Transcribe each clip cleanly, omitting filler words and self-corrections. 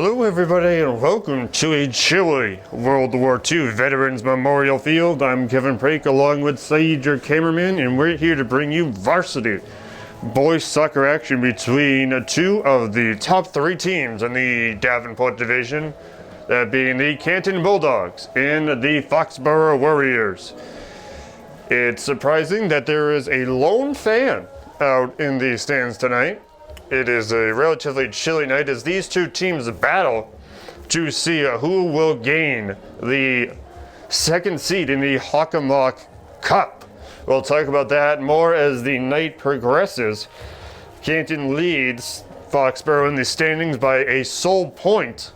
Hello everybody and welcome to a chilly World War II Veterans Memorial Field. I'm Kevin Prake along with Saeed, your cameraman, and we're here to bring you varsity boys soccer action between two of the top three teams in the Davenport division, that being the Canton Bulldogs and the Foxborough Warriors. It's surprising that there is a lone fan out in the stands tonight. It is a relatively chilly night as these two teams battle to see who will gain the second seed in the Hockomock Cup. We'll talk about that more as the night progresses. Canton leads Foxborough in the standings by a sole point.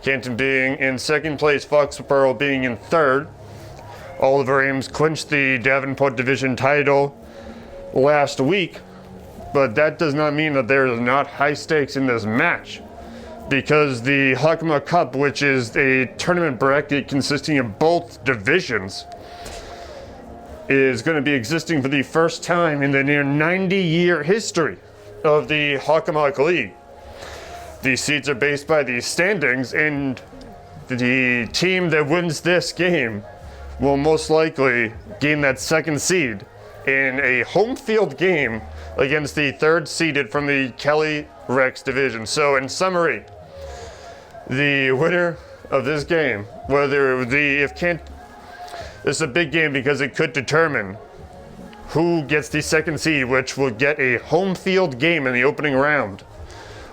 Canton being in second place, Foxborough being in third. Oliver Ames clinched the Davenport Division title last week. But that does not mean that there is not high stakes in this match, because the Hockomock Cup, which is a tournament bracket consisting of both divisions, is going to be existing for the first time in the near 90-year history of the Hockomock League. The seeds are based by the standings, and the team that wins this game will most likely gain that second seed in a home field game against the third seeded from the Kelly Rex division. So in summary, the winner of this game, this is a big game because it could determine who gets the second seed, which will get a home field game in the opening round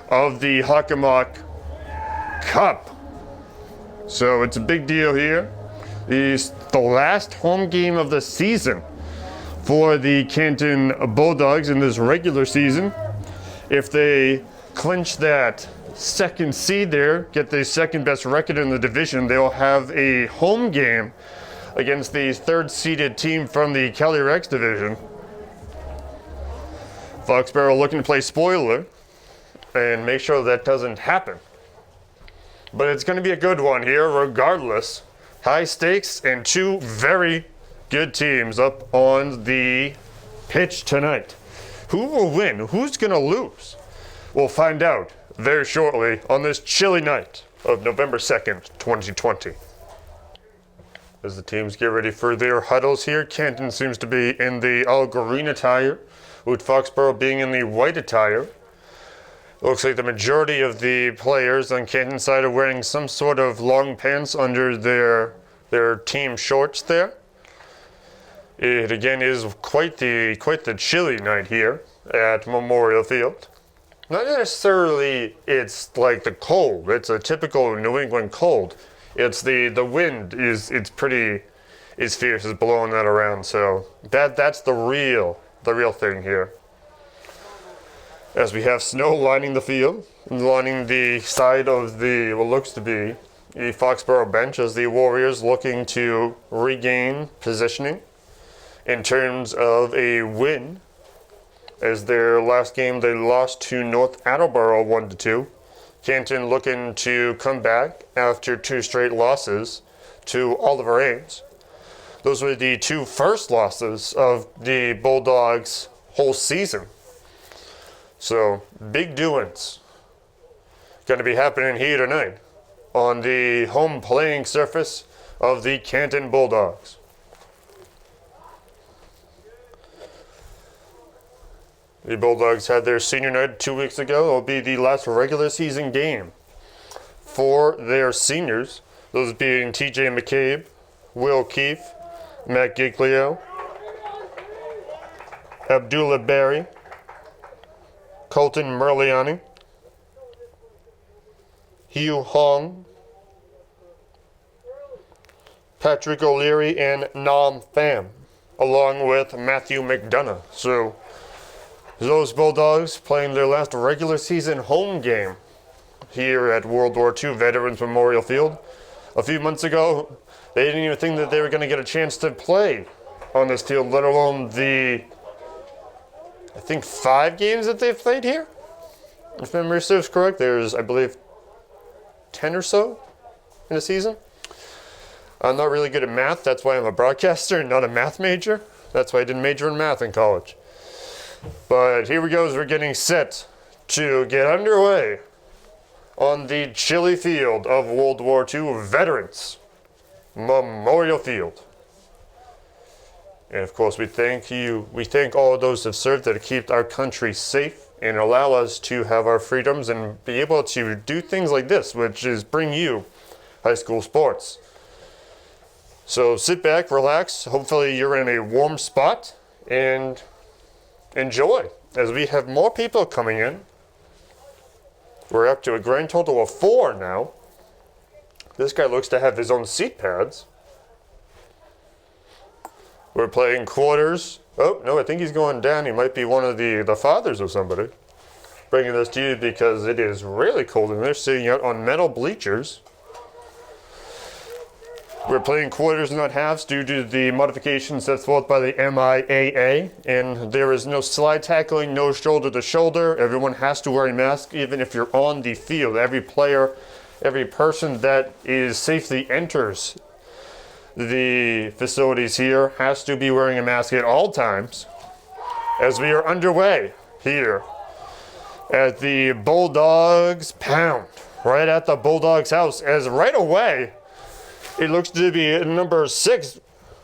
of the Hockomock Cup. So it's a big deal here. It's the last home game of the season for the Canton Bulldogs in this regular season. If they clinch that second seed there, get the second best record in the division, they'll have a home game against the third seeded team from the Kelly Rex division. Foxborough looking to play spoiler and make sure that doesn't happen. But it's going to be a good one here regardless. High stakes and two very good teams up on the pitch tonight. Who will win? Who's going to lose? We'll find out very shortly on this chilly night of November 2nd, 2020. As the teams get ready for their huddles here, Canton seems to be in the all green attire, with Foxborough being in the white attire. Looks like the majority of the players on Canton's side are wearing some sort of long pants under their team shorts there. It again is quite the chilly night here at Memorial Field. Not necessarily it's like the cold. It's a typical New England cold. It's the wind is fierce, is blowing that around. So that's the real thing here. As we have snow lining the field, lining the side of the what looks to be the Foxborough bench as the Warriors looking to regain positioning in terms of a win, as their last game they lost to North Attleboro 1-2. Canton looking to come back after two straight losses to Oliver Ames. Those were the two first losses of the Bulldogs' whole season. So big doings going to be happening here tonight on the home playing surface of the Canton Bulldogs. The Bulldogs had their senior night 2 weeks ago. It will be the last regular season game for their seniors, those being TJ McCabe, Will Keefe, Matt Giglio, Abdullah Barry, Colton Merliani, Hugh Hong, Patrick O'Leary, and Nam Pham, along with Matthew McDonough. So those Bulldogs playing their last regular season home game here at World War II Veterans Memorial Field. A few months ago, they didn't even think that they were going to get a chance to play on this field, let alone the, I think, 5 games that they've played here. If memory serves correct, there's, I believe, 10 or so in a season. I'm not really good at math. That's why I'm a broadcaster and not a math major. That's why I didn't major in math in college. But here we go as we're getting set to get underway on the chilly field of World War II Veterans Memorial Field. And of course, we thank all of those who have served to keep our country safe and allow us to have our freedoms and be able to do things like this, which is bring you high school sports. So sit back, relax. Hopefully you're in a warm spot and enjoy as we have more people coming in. We're up to a grand total of 4 now. This guy looks to have his own seat pads. We're playing quarters. Oh, no, I think he's going down. He might be one of the fathers of somebody. Bringing this to you because it is really cold and they're sitting out on metal bleachers. We're playing quarters, not halves, due to the modifications set forth by the MIAA. And there is no slide tackling, no shoulder to shoulder. Everyone has to wear a mask, even if you're on the field. Every player, every person that is safely enters the facilities here has to be wearing a mask at all times as we are underway here at the Bulldogs Pound, right at the Bulldogs house, as right away it looks to be number 6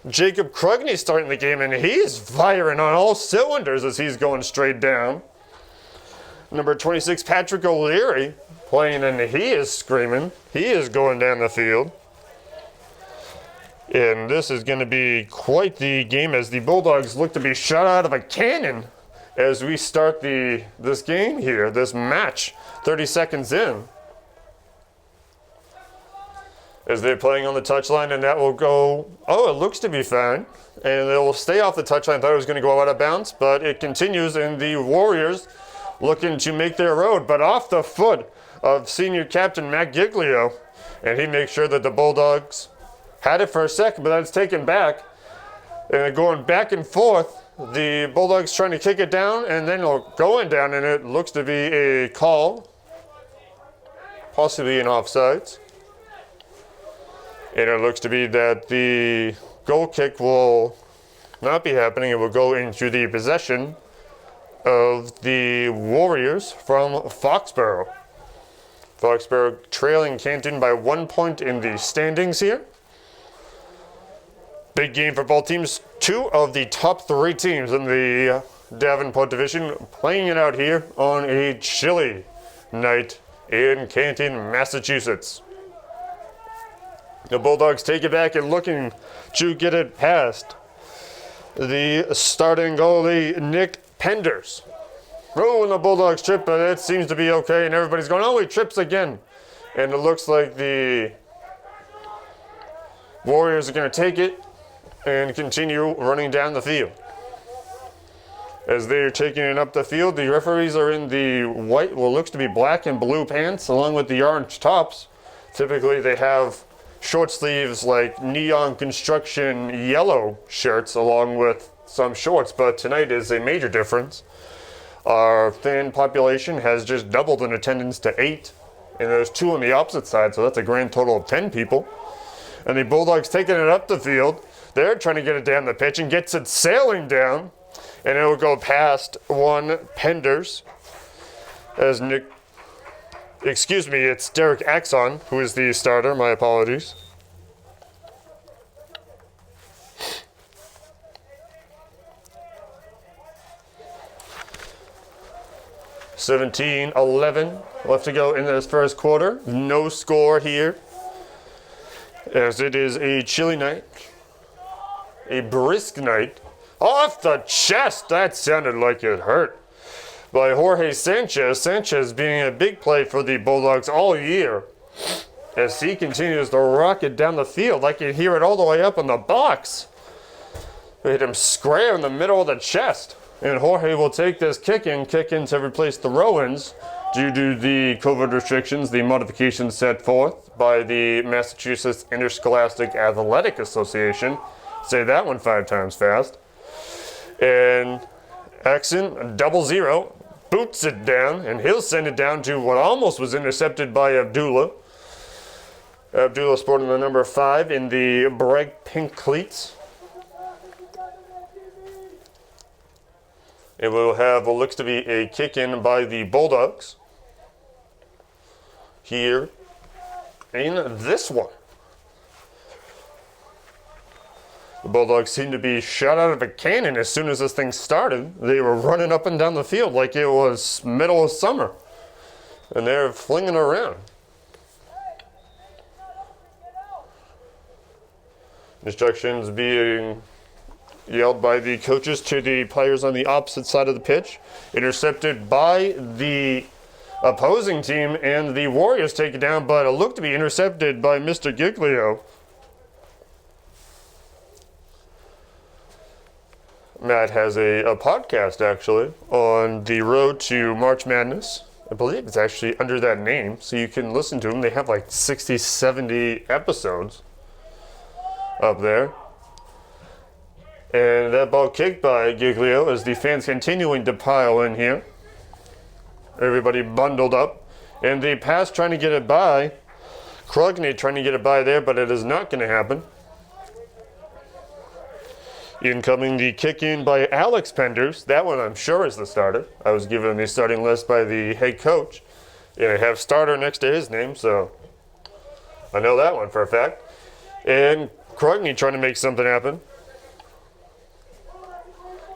Jacob Krugny starting the game, and he's firing on all cylinders as he's going straight down. Number 26 Patrick O'Leary playing, and he is screaming. He is going down the field. And this is going to be quite the game as the Bulldogs look to be shot out of a cannon as we start this game here, this match, 30 seconds in. As they're playing on the touchline, and that will go, oh, it looks to be fine. And it will stay off the touchline. I thought it was going to go out of bounds, but it continues, and the Warriors looking to make their road, but off the foot of senior captain Matt Giglio. And he makes sure that the Bulldogs had it for a second, but that's taken back. And going back and forth, the Bulldogs trying to kick it down, and then going down, and it looks to be a call, possibly an offsides. And it looks to be that the goal kick will not be happening. It will go into the possession of the Warriors from Foxborough. Foxborough trailing Canton by 1 point in the standings here. Big game for both teams. 2 of the top 3 teams in the Davenport division playing it out here on a chilly night in Canton, Massachusetts. The Bulldogs take it back and looking to get it past the starting goalie, Nick Penders. Oh, and the Bulldogs trip, but it seems to be okay, and everybody's going, oh, he trips again. And it looks like the Warriors are going to take it and continue running down the field. As they're taking it up the field, the referees are in the white, well, looks to be black and blue pants, along with the orange tops. Typically, they have short sleeves like neon construction yellow shirts along with some shorts, but tonight is a major difference. Our fan population has just doubled in attendance to 8, and there's 2 on the opposite side, so that's a grand total of 10 people. And the Bulldogs taking it up the field. They're trying to get it down the pitch and gets it sailing down, and it will go past one Penders as it's Derek Axon who is the starter. My apologies. (17-11) left to go in this first quarter. No score here, as it is a chilly night. A brisk night. Off the chest! That sounded like it hurt. By Jorge Sanchez. Sanchez being a big play for the Bulldogs all year, as he continues to rock it down the field. I can hear it all the way up in the box. We hit him square in the middle of the chest. And Jorge will take this kick in to replace the throw-ins due to the COVID restrictions, the modifications set forth by the Massachusetts Interscholastic Athletic Association. Say that one 5 times fast. And Axon, 0-0, boots it down, and he'll send it down to what almost was intercepted by Abdullah. Abdullah sporting the number 5 in the bright pink cleats. It will have what looks to be a kick in by the Bulldogs. here in this one. The Bulldogs seem to be shot out of a cannon as soon as this thing started. They were running up and down the field like it was middle of summer. And they're flinging around. Instructions being yelled by the coaches to the players on the opposite side of the pitch. Intercepted by the opposing team, and the Warriors take it down, but it looked to be intercepted by Mr. Giglio. Matt has a podcast, actually, on the road to March Madness. I believe it's actually under that name, so you can listen to them. They have like 60, 70 episodes up there. And that ball kicked by Giglio as the fans continuing to pile in here. Everybody bundled up. And the pass trying to get it by. Krugny trying to get it by there, but it is not going to happen. Incoming the kick in by Alex Penders. That one I'm sure is the starter. I was given the starting list by the head coach. And I have starter next to his name, so I know that one for a fact. And Krugny trying to make something happen.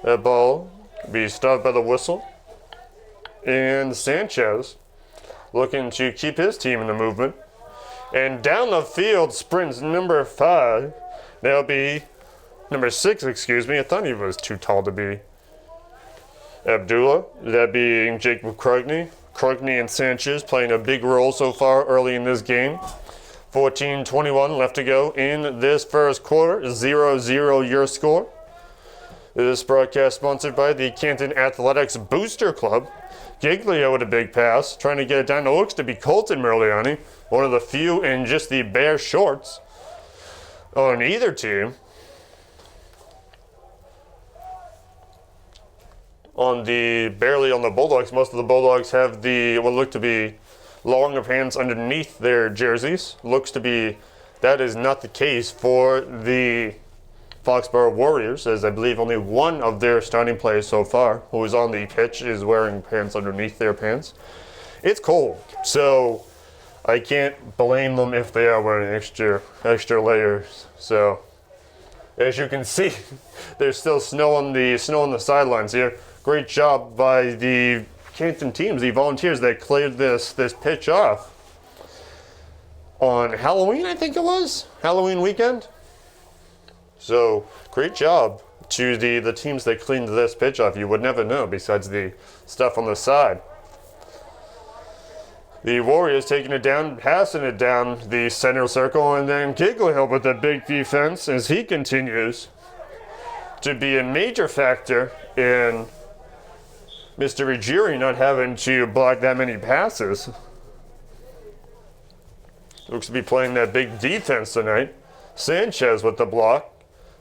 That ball be stopped by the whistle. And Sanchez looking to keep his team in the movement. And down the field sprints number 5. That'll be number 6, excuse me. I thought he was too tall to be Abdullah. That being Jacob Krugny. Krugny and Sanchez playing a big role so far early in this game. 14:21 left to go in this first quarter. 0-0 your score. This broadcast sponsored by the Canton Athletics Booster Club. Giglio with a big pass, trying to get it down. It looks to be Colton Merliani, one of the few in just the bare shorts on either team. Barely on the Bulldogs. Most of the Bulldogs have the what look to be longer pants underneath their jerseys. Looks to be that is not the case for the Foxborough Warriors, as I believe only one of their starting players so far who is on the pitch is wearing pants underneath their pants. It's cold, so I can't blame them if they are wearing extra layers. So as you can see, there's still snow on the sidelines here. Great job by the Canton teams, the volunteers that cleared this pitch off on Halloween, I think it was Halloween weekend. So great job to the teams that cleaned this pitch off. You would never know besides the stuff on the side. The Warriors taking it down, passing it down the center circle, and then Giglio with a big defense as he continues to be a major factor in Mr. Ruggieri not having to block that many passes. Looks to be playing that big defense tonight. Sanchez with the block.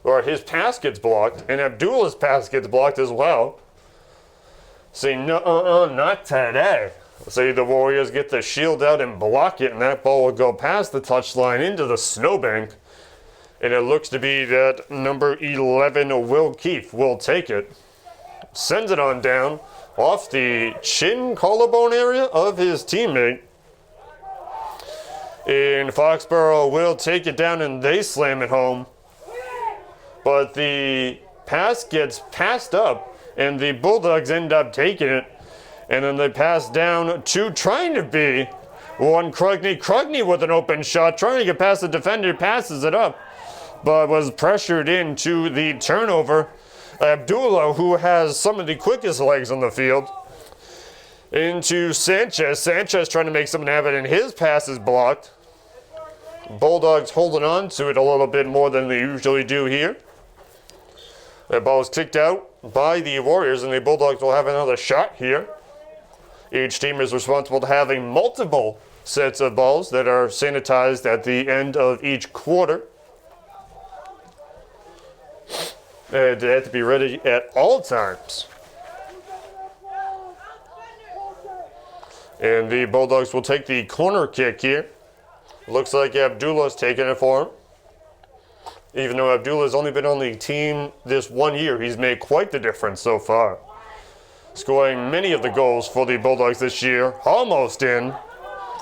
Or his pass gets blocked, and Abdullah's pass gets blocked as well. Saying, no, not today. Say the Warriors get the shield out and block it, and that ball will go past the touchline into the snowbank. And it looks to be that number 11, Will Keefe, will take it. Sends it on down off the chin collarbone area of his teammate. And Foxborough will take it down, and they slam it home. But the pass gets passed up, and the Bulldogs end up taking it. And then they pass down to trying to be one Krugny. Krugny with an open shot, trying to get past the defender, passes it up, but was pressured into the turnover. Abdullah, who has some of the quickest legs on the field, into Sanchez. Sanchez trying to make something happen, and his pass is blocked. Bulldogs holding on to it a little bit more than they usually do here. That ball is kicked out by the Warriors, and the Bulldogs will have another shot here. Each team is responsible to having multiple sets of balls that are sanitized at the end of each quarter. And they have to be ready at all times. And the Bulldogs will take the corner kick here. Looks like Abdullah's taking it for him. Even though Abdullah's only been on the team this 1 year, he's made quite the difference so far. Scoring many of the goals for the Bulldogs this year. Almost in.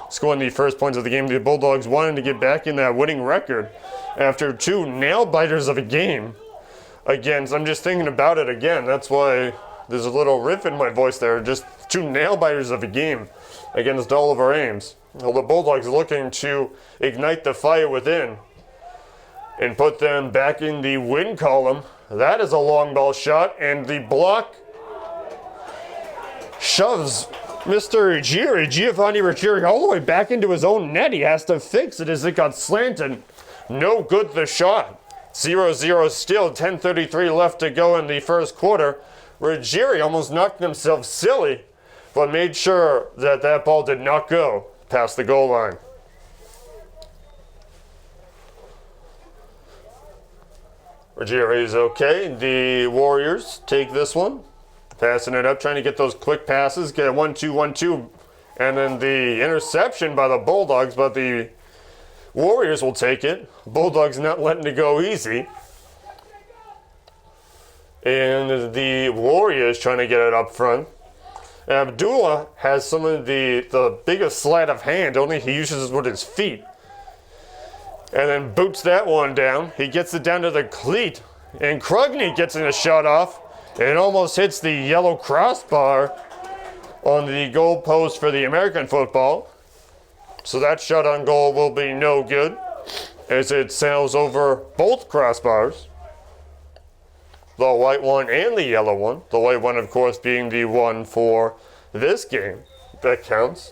scoring the first points of the game. The Bulldogs wanted to get back in that winning record after 2 nail-biters of a game against, I'm just thinking about it again, that's why there's a little riff in my voice there, just 2 nail-biters of a game against all of our aims. Well, the Bulldogs looking to ignite the fire within and put them back in the win column. That is a long ball shot, and the block shoves Mr. Giovanni Ruggieri all the way back into his own net. He has to fix it as it got slanted. No good the shot. 0-0 still, 10:33 left to go in the first quarter. Ruggieri almost knocked himself silly, but made sure that that ball did not go past the goal line. Ruggieri is okay. The Warriors take this one. Passing it up, trying to get those quick passes, get a 1-2, 1-2, and then the interception by the Bulldogs, but the Warriors will take it. Bulldogs not letting it go easy. And the Warriors trying to get it up front. Abdullah has some of the biggest sleight of hand, only he uses it with his feet. And then boots that one down. He gets it down to the cleat, and Krugny gets in a shot off. It almost hits the yellow crossbar on the goal post for the American football. So that shot on goal will be no good as it sails over both crossbars. The white one and the yellow one. The white one, of course, being the one for this game that counts.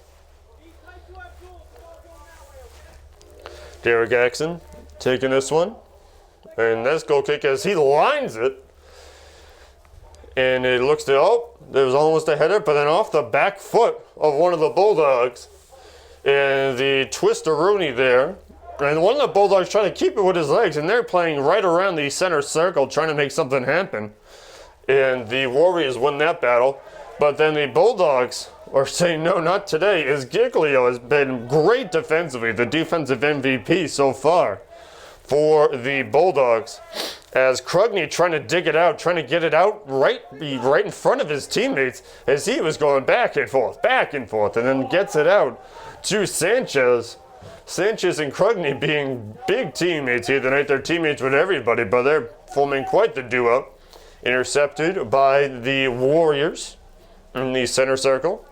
Derek Jackson taking this one. And this goal kick as he lines it. And it looks to, there was almost a header, but then off the back foot of one of the Bulldogs. And the twist-a-rooney there. And one of the Bulldogs trying to keep it with his legs, and they're playing right around the center circle, trying to make something happen. And the Warriors win that battle. But then the Bulldogs are saying, no, not today, as Giglio has been great defensively, the defensive MVP so far for the Bulldogs. As Krugny trying to dig it out, trying to get it out right in front of his teammates as he was going back and forth, and then gets it out to Sanchez. Sanchez and Krugny being big teammates here tonight. They're teammates with everybody, but they're forming quite the duo. Intercepted by the Warriors in the center circle.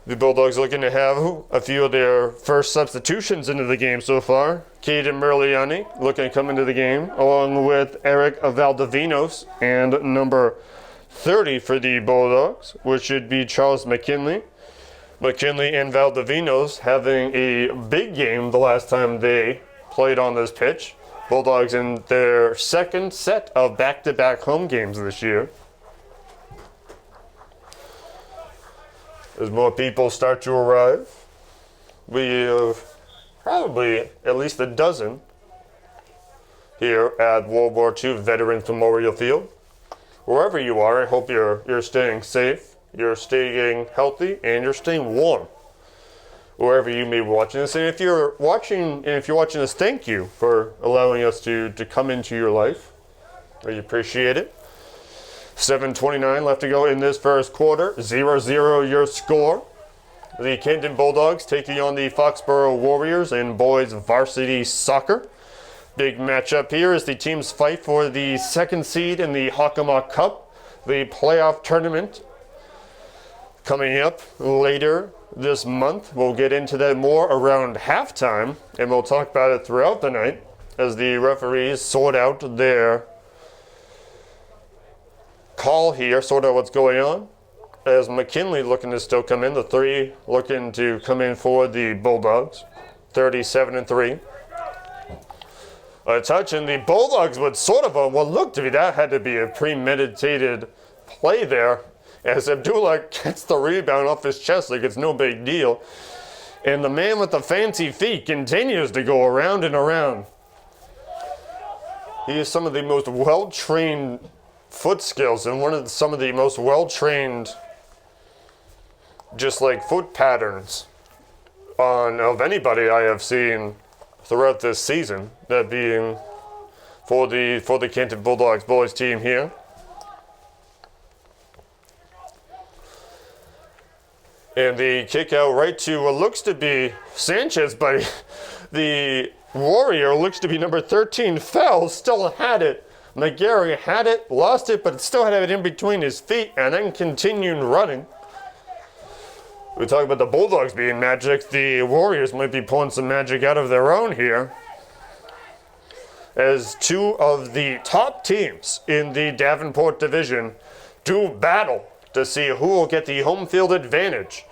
The Bulldogs looking to have a few of their first substitutions into the game so far. Caden Merliani looking to come into the game, along with Eric Valdivinos and number 30 for the Bulldogs, which should be Charles McKinley. McKinley and Valdivinos having a big game the last time they played on this pitch. Bulldogs in their second set of back-to-back home games this year. As more people start to arrive, we have probably at least a dozen here at World War II Veterans Memorial Field. Wherever you are, I hope you're staying safe, you're staying healthy, and you're staying warm. Wherever you may be watching this, and if you're watching this, thank you for allowing us to come into your life. We appreciate it. 7:29 left to go in this first quarter. 0-0 your score. The Canton Bulldogs taking on the Foxborough Warriors in Boys Varsity Soccer. Big matchup here as the teams fight for the second seed in the Hockomock Cup, the playoff tournament coming up later this month. We'll get into that more around halftime, and we'll talk about it throughout the night as the referees sort out their call here, sort out what's going on. As McKinley looking to still come in, the 3 looking to come in for the Bulldogs, 37-3. A touch, and the Bulldogs would sort of what looked to be, that had to be a premeditated play there, as Abdullah gets the rebound off his chest like it's no big deal. And the man with the fancy feet continues to go around and around. He is some of the most well-trained foot skills and some of the most well-trained just like foot patterns of anybody I have seen throughout this season, that being for the Canton Bulldogs boys team here. And the kick out right to what looks to be Sanchez, but the Warrior looks to be number 13, fell, still had it. McGarry had it, lost it, but still had it in between his feet, and then continued running. We talk about the Bulldogs being magic. The Warriors might be pulling some magic out of their own here, as two of the top teams in the Davenport division do battle to see who will get the home field advantage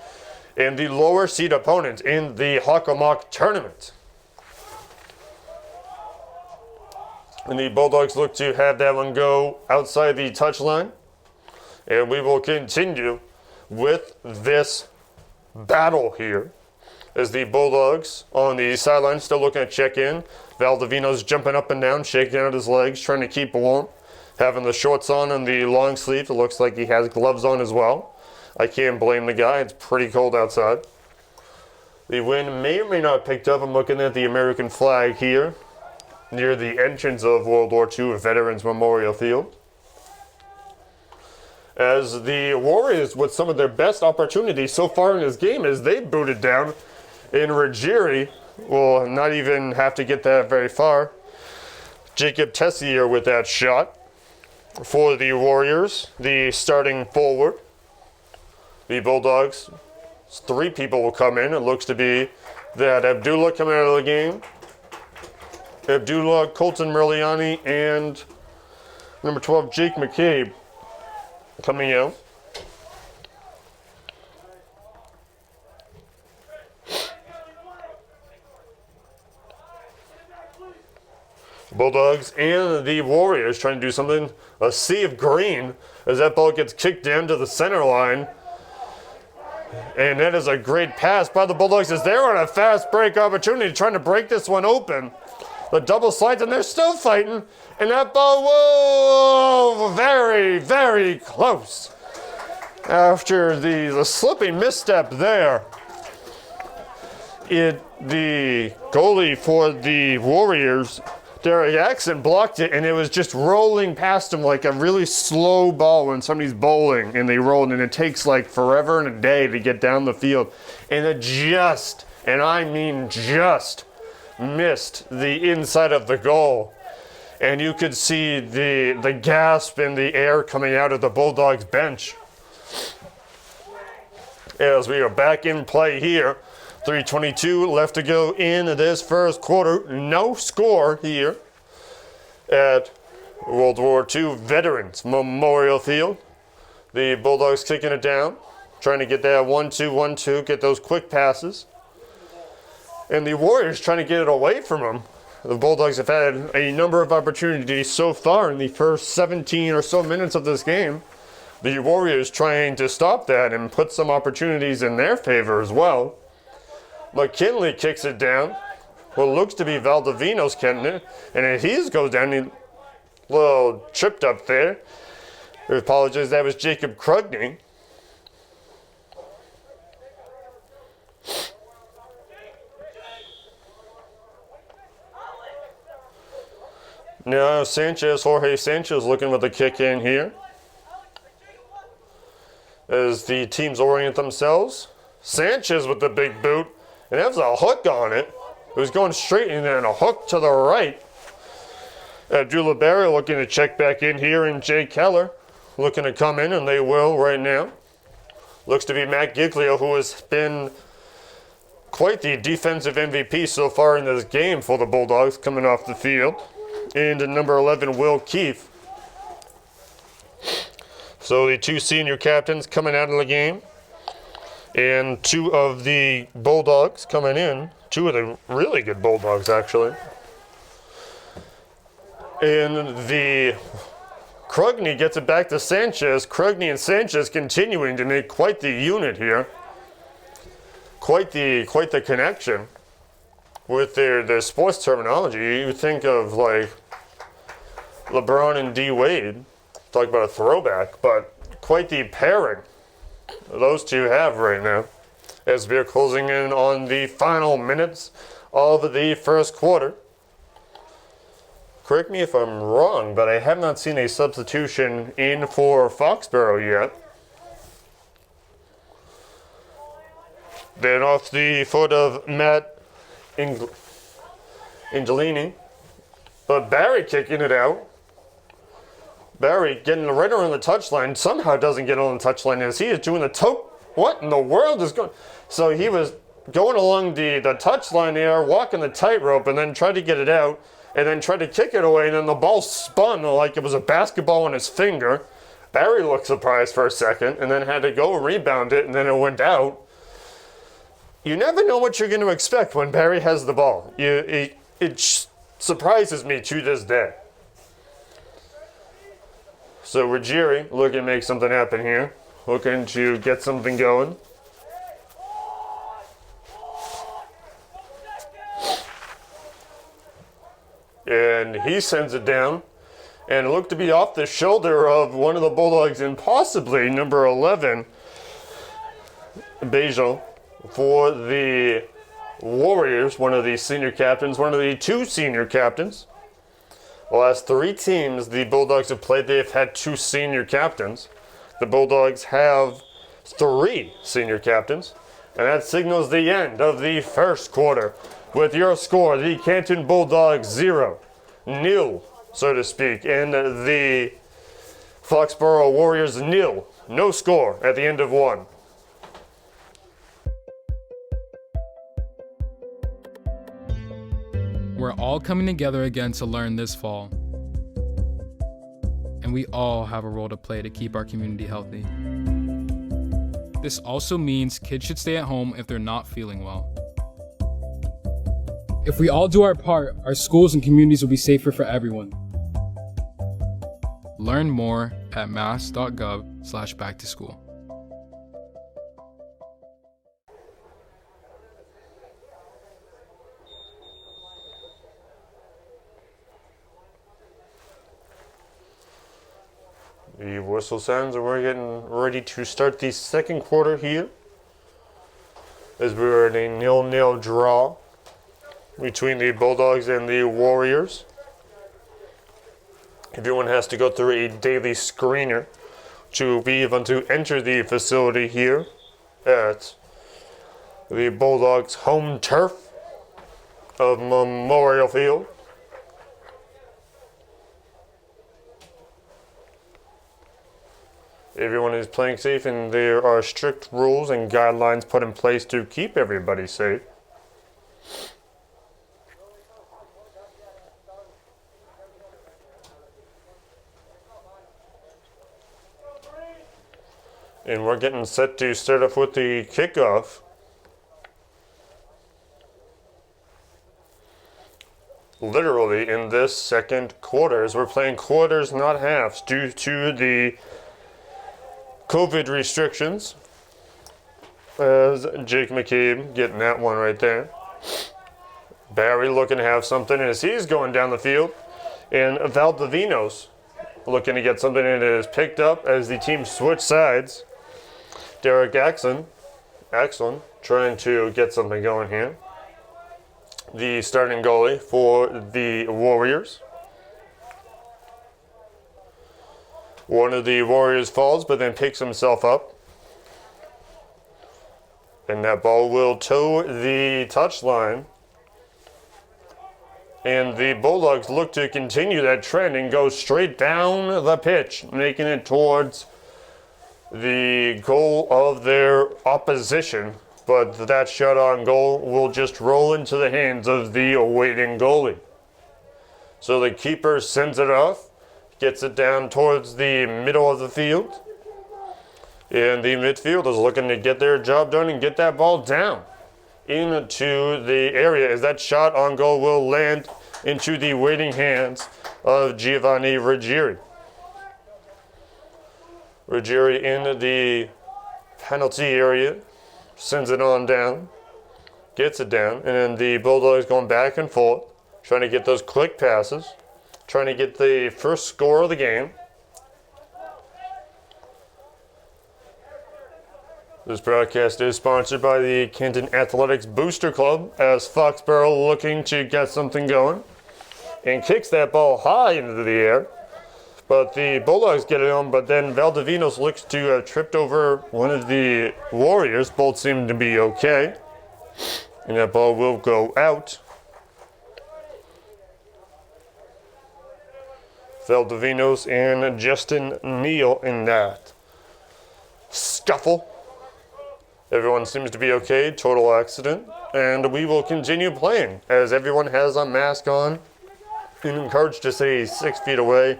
in the lower seed opponent in the Hockomock tournament. And the Bulldogs look to have that one go outside the touchline. And we will continue with this battle here as the Bulldogs on the sideline still looking to check in. Valdivino's jumping up and down, shaking out his legs, trying to keep warm. Having the shorts on and the long sleeves. It looks like he has gloves on as well. I can't blame the guy. It's pretty cold outside. The wind may or may not have picked up. I'm looking at the American flag here near the entrance of World War II Veterans Memorial Field, as the Warriors, with some of their best opportunities so far in this game, as they booted down, and Ruggieri will not even have to get that very far. Jacob Tessier with that shot for the Warriors, the starting forward. The Bulldogs, 3 people will come in. It looks to be that Abdullah coming out of the game. Abdullah, Colton Merliani, and number 12, Jake McCabe coming out. Bulldogs and the Warriors trying to do something. A sea of green as that ball gets kicked down to the center line. And that is a great pass by the Bulldogs as they're on a fast break opportunity trying to break this one open. The double slides, and they're still fighting. And that ball, whoa, very, very close. After the slipping misstep there, the goalie for the Warriors, Derek Jackson, blocked it, and it was just rolling past him like a really slow ball when somebody's bowling and they roll, and it takes like forever and a day to get down the field. And it just, and I mean just, missed the inside of the goal. And you could see the gasp in the air coming out of the Bulldogs bench. As we are back in play here, 3:22 left to go in this first quarter. No score here at World War II Veterans Memorial Field. The Bulldogs kicking it down, trying to get that 1-2, 1-2, get those quick passes. And the Warriors trying to get it away from them. The Bulldogs have had a number of opportunities so far in the first 17 or so minutes of this game. The Warriors trying to stop that and put some opportunities in their favor as well. McKinley kicks it down. What looks to be Valdivino's getting it. And he goes down, a little tripped up there. I apologize, that was Jacob Krugny. Now Jorge Sanchez looking with a kick in here. As the teams orient themselves. Sanchez with the big boot. And that was a hook on it. It was going straight in there and a hook to the right. Abdullah Barry looking to check back in here, and Jay Keller looking to come in, and they will right now. Looks to be Matt Giglio, who has been quite the defensive MVP so far in this game for the Bulldogs, coming off the field. And number 11, Will Keefe. So the 2 senior captains coming out of the game. And 2 of the Bulldogs coming in. 2 of the really good Bulldogs, actually. And the Krugny gets it back to Sanchez. Krugny and Sanchez continuing to make quite the unit here. Quite the connection with their sports terminology. You think of like LeBron and D Wade. Talk about a throwback, but quite the pairing those two have right now as we're closing in on the final minutes of the first quarter. Correct me if I'm wrong, but I have not seen a substitution in for Foxborough yet. Then off the foot of Matt Angelini. But Barry kicking it out. Barry getting right around the touchline. Somehow doesn't get on the touchline as he is doing the toe. What in the world is going? So he was going along the touchline there, walking the tightrope, and then tried to get it out, and then tried to kick it away, and then the ball spun like it was a basketball on his finger. Barry looked surprised for a second, and then had to go rebound it, and then it went out. You never know what you're going to expect when Barry has the ball. It surprises me to this day. So Ruggieri looking to make something happen here. Looking to get something going. And he sends it down. And it looked to be off the shoulder of one of the Bulldogs and possibly number 11, Bajal, for the Warriors, one of the senior captains, one of the two senior captains. The last three teams the Bulldogs have played, they've had two senior captains. The Bulldogs have three senior captains. And that signals the end of the first quarter. With your score, the Canton Bulldogs 0-0, so to speak, and the Foxborough Warriors 0. No score at the end of one. We're all coming together again to learn this fall. And we all have a role to play to keep our community healthy. This also means kids should stay at home if they're not feeling well. If we all do our part, our schools and communities will be safer for everyone. Learn more at mass.gov/backtoschool. The whistle sounds, and we're getting ready to start the second quarter here. As we're in a 0-0 draw between the Bulldogs and the Warriors. Everyone has to go through a daily screener to be able to enter the facility here at the Bulldogs' home turf of Memorial Field. Everyone is playing safe, and there are strict rules and guidelines put in place to keep everybody safe. And we're getting set to start off with the kickoff. Literally in this second quarter, as we're playing quarters, not halves, due to the COVID restrictions. As Jake McCabe getting that one right there. Barry looking to have something as he's going down the field. And Valdivinos looking to get something, and it is picked up as the team switch sides. Derek Axon trying to get something going here. The starting goalie for the Warriors. One of the Warriors falls, but then picks himself up. And that ball will toe the touchline. And the Bulldogs look to continue that trend and go straight down the pitch, making it towards the goal of their opposition. But that shot on goal will just roll into the hands of the awaiting goalie. So the keeper sends it off. Gets it down towards the middle of the field. And the midfield is looking to get their job done and get that ball down into the area, as that shot on goal will land into the waiting hands of Giovanni Ruggieri. Ruggieri in the penalty area, sends it on down, gets it down, and then the Bulldogs going back and forth, trying to get those quick passes. Trying to get the first score of the game. This broadcast is sponsored by the Canton Athletics Booster Club, as Foxborough looking to get something going and kicks that ball high into the air. But the Bulldogs get it on, but then Valdivinos looks to have tripped over one of the Warriors. Both seem to be okay. And that ball will go out. Valdivinos and Justin Neal in that scuffle. Everyone seems to be okay, total accident. And we will continue playing as everyone has a mask on and encouraged to stay 6 feet away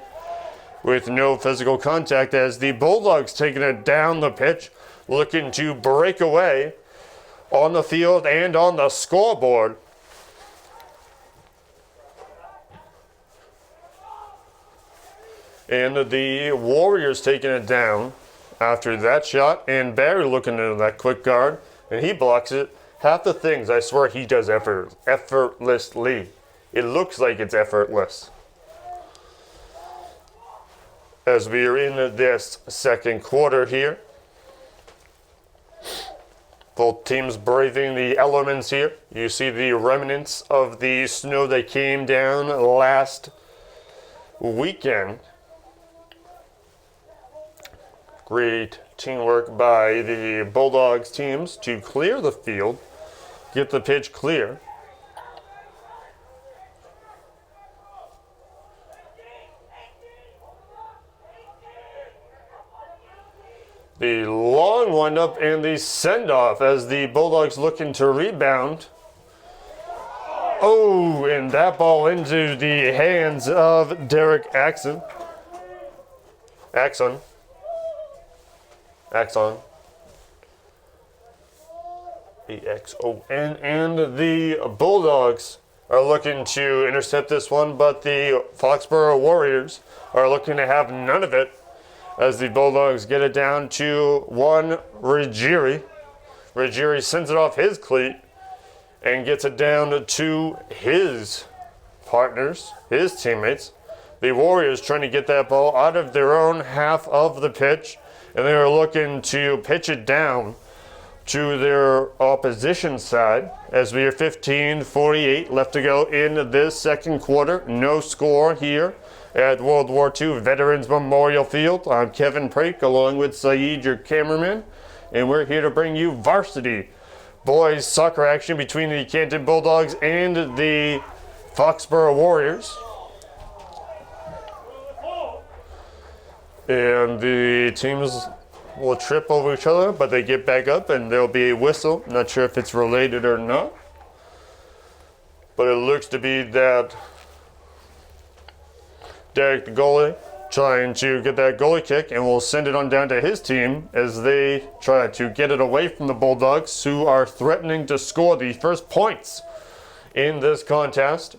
with no physical contact as the Bulldogs taking it down the pitch, looking to break away on the field and on the scoreboard. And the Warriors taking it down after that shot, and Barry looking into that quick guard, and he blocks it. Half the things, I swear, he does effortlessly. It looks like it's effortless. As we are in this second quarter here. Both teams braving the elements here. You see the remnants of the snow that came down last weekend. Great teamwork by the Bulldogs teams to clear the field, get the pitch clear. The long windup and the send-off as the Bulldogs looking to rebound. Oh, and that ball into the hands of Derek Axon. Axon. A-X-O-N. And the Bulldogs are looking to intercept this one, but the Foxborough Warriors are looking to have none of it as the Bulldogs get it down to one Ruggieri. Ruggieri sends it off his cleat and gets it down to his partners, his teammates. The Warriors trying to get that ball out of their own half of the pitch, and they are looking to pitch it down to their opposition side as we are 15:48 left to go in this second quarter. No score here at World War II Veterans Memorial Field. I'm Kevin Prake along with Saeed, your cameraman, and we're here to bring you varsity boys soccer action between the Canton Bulldogs and the Foxborough Warriors. And the teams will trip over each other, but they get back up and there'll be a whistle. Not sure if it's related or not, but it looks to be that Derek, the goalie, trying to get that goalie kick, and will send it on down to his team as they try to get it away from the Bulldogs, who are threatening to score the first points in this contest.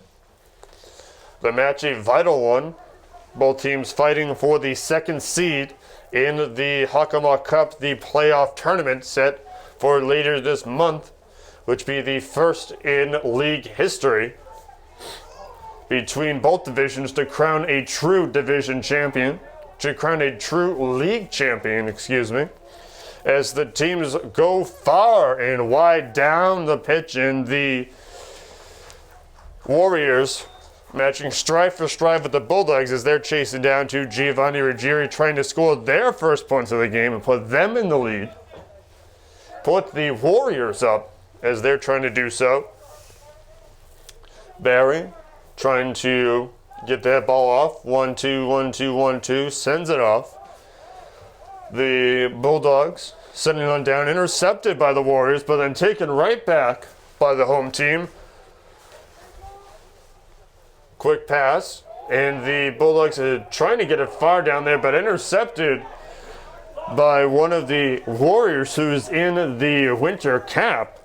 The match a vital one. Both teams fighting for the second seed in the Hakama Cup, the playoff tournament set for later this month, which be the first in league history between both divisions to crown a true division champion, to crown a true league champion, as the teams go far and wide down the pitch, and the Warriors matching strive for strive with the Bulldogs as they're chasing down to Giovanni Ruggieri, trying to score their first points of the game and put them in the lead. Put the Warriors up as they're trying to do so. Barry trying to get that ball off. 1-2, 1-2, 1-2, sends it off. The Bulldogs sending it on down, intercepted by the Warriors, but then taken right back by the home team. Quick pass, and the Bulldogs are trying to get it far down there, but intercepted by one of the Warriors who's in the winter cap,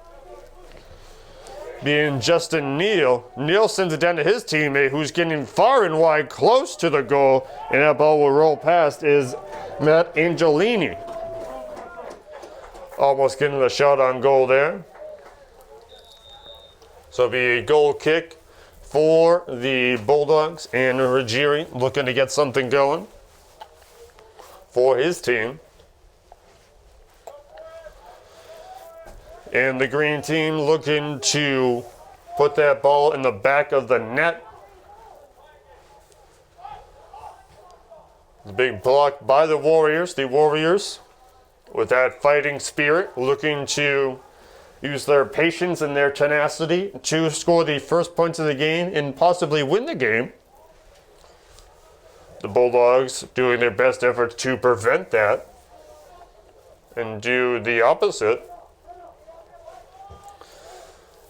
being Justin Neal. Neal sends it down to his teammate, who's getting far and wide close to the goal, and that ball will roll past is Matt Angelini. Almost getting the shot on goal there. So it'll be a goal kick for the Bulldogs, and Ruggieri looking to get something going for his team. And the green team looking to put that ball in the back of the net. The big block by the Warriors. The Warriors, with that fighting spirit, looking to use their patience and their tenacity to score the first points of the game and possibly win the game. The Bulldogs doing their best efforts to prevent that and do the opposite.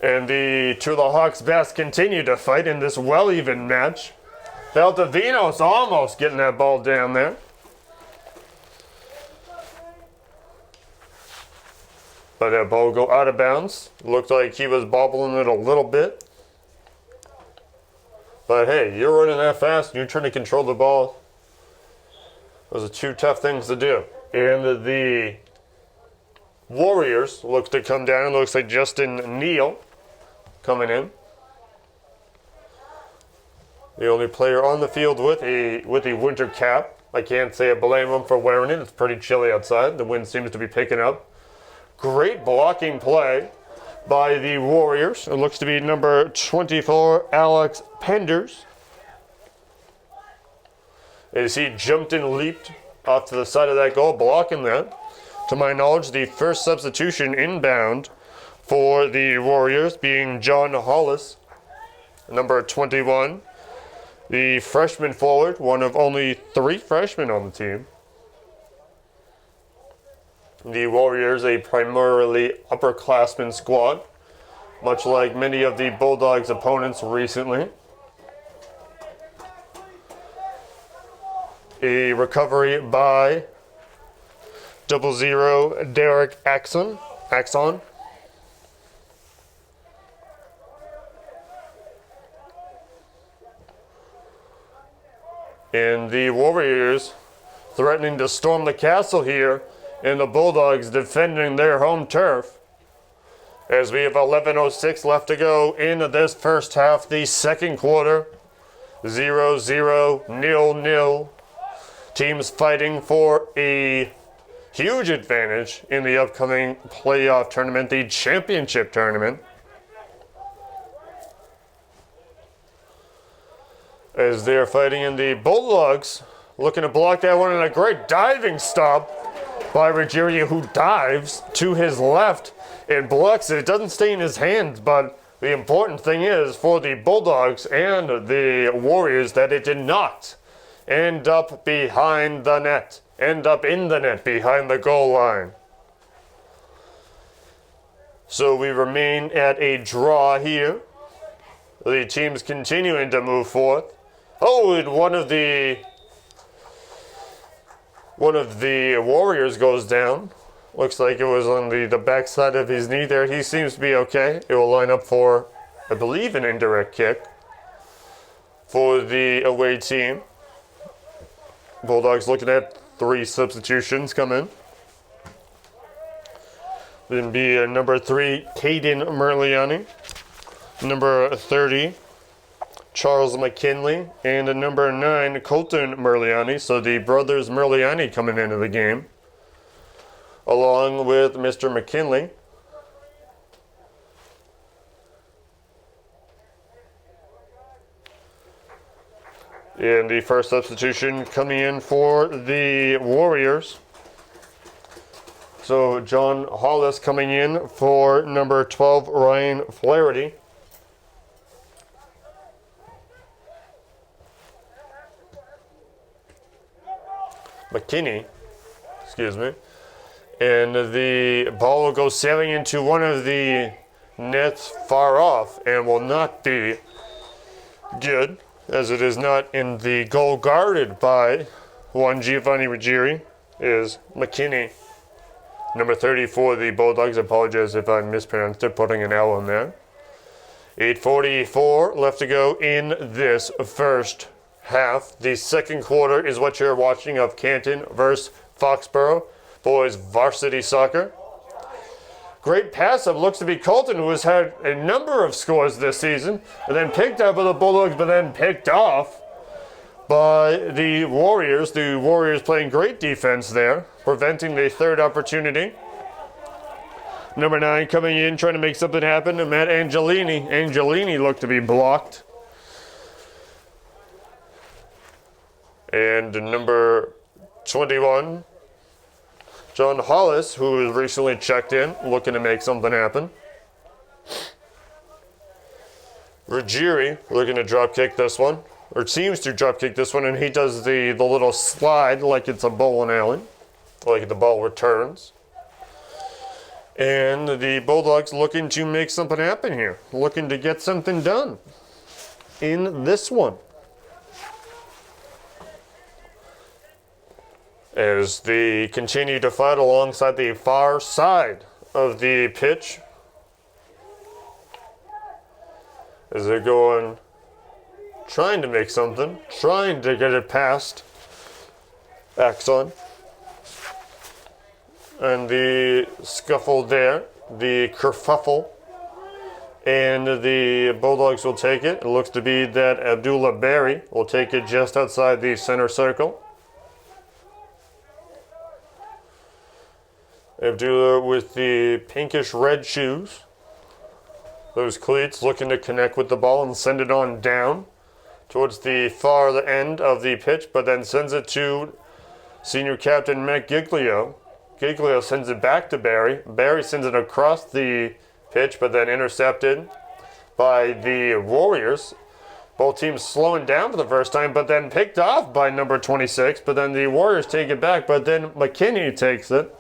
And the two of the Hawks' best continue to fight in this well-even match. Valdivinos almost getting that ball down there. But that ball go out of bounds. Looked like he was bobbling it a little bit. But hey, you're running that fast and you're trying to control the ball. Those are two tough things to do. And the Warriors look to come down. It looks like Justin Neal coming in. The only player on the field with a winter cap. I can't say I blame him for wearing it. It's pretty chilly outside. The wind seems to be picking up. Great blocking play by the Warriors. It looks to be number 24, Alex Penders, as he jumped and leaped off to the side of that goal, blocking that. To my knowledge, the first substitution inbound for the Warriors being John Hollis, number 21. The freshman forward, one of only 3 freshmen on the team. The Warriors, a primarily upperclassmen squad, much like many of the Bulldogs' opponents recently. A recovery by 00 Derek Axon. And the Warriors threatening to storm the castle here, and the Bulldogs defending their home turf. As we have 11:06 left to go in this first half, the second quarter. 0-0, 0-0. Teams fighting for a huge advantage in the upcoming playoff tournament, the championship tournament. As they're fighting in the Bulldogs, looking to block that one, and a great diving stop by Ruggieri, who dives to his left and blocks it. It doesn't stay in his hands, but the important thing is for the Bulldogs and the Warriors that it did not end up behind the net, end up in the net behind the goal line. So we remain at a draw here. The teams continuing to move forth. Oh, and one of the Warriors goes down. Looks like it was on the backside of his knee there. He seems to be okay. It will line up for, I believe, an indirect kick for the away team. Bulldogs looking at 3 substitutions come in. Then be number 3, Caden Merliani. Number 30, Charles McKinley, and number 9, Colton Merliani. So the brothers Merliani coming into the game, along with Mr. McKinley. And the first substitution coming in for the Warriors. So John Hollis coming in for number 12, Ryan Flaherty. McKinney, excuse me. And the ball will go sailing into one of the nets far off and will not be good, as it is not in the goal guarded by one Giovanni Ruggieri, is McKinney. Number 30 for the Bulldogs. I apologize if I mispronounced it, putting an L in there. 8:44 left to go in this first half. The second quarter is what you're watching of Canton versus Foxborough Boys Varsity Soccer. Great pass up looks to be Colton, who has had a number of scores this season, and then picked up by the Bulldogs, but then picked off by the Warriors. The Warriors playing great defense there, preventing the third opportunity. Number 9 coming in, trying to make something happen, and Matt Angelini. Angelini looked to be blocked. And number 21, John Hollis, who was recently checked in, looking to make something happen. Ruggieri looking to drop kick this one, or seems to drop kick this one, and he does the little slide like it's a bowling alley, like the ball returns. And the Bulldogs looking to make something happen here, looking to get something done in this one. As they continue to fight alongside the far side of the pitch. As they're going, trying to make something, trying to get it past Axon. And the scuffle there, the kerfuffle. And the Bulldogs will take it. It looks to be that Abdullah Berry will take it just outside the center circle. Abdullah with the pinkish red shoes. Those cleats looking to connect with the ball and send it on down towards the far end of the pitch, but then sends it to senior captain Matt Giglio. Giglio sends it back to Barry. Barry sends it across the pitch, but then intercepted by the Warriors. Both teams slowing down for the first time, but then picked off by number 26, but then the Warriors take it back, but then McKinney takes it.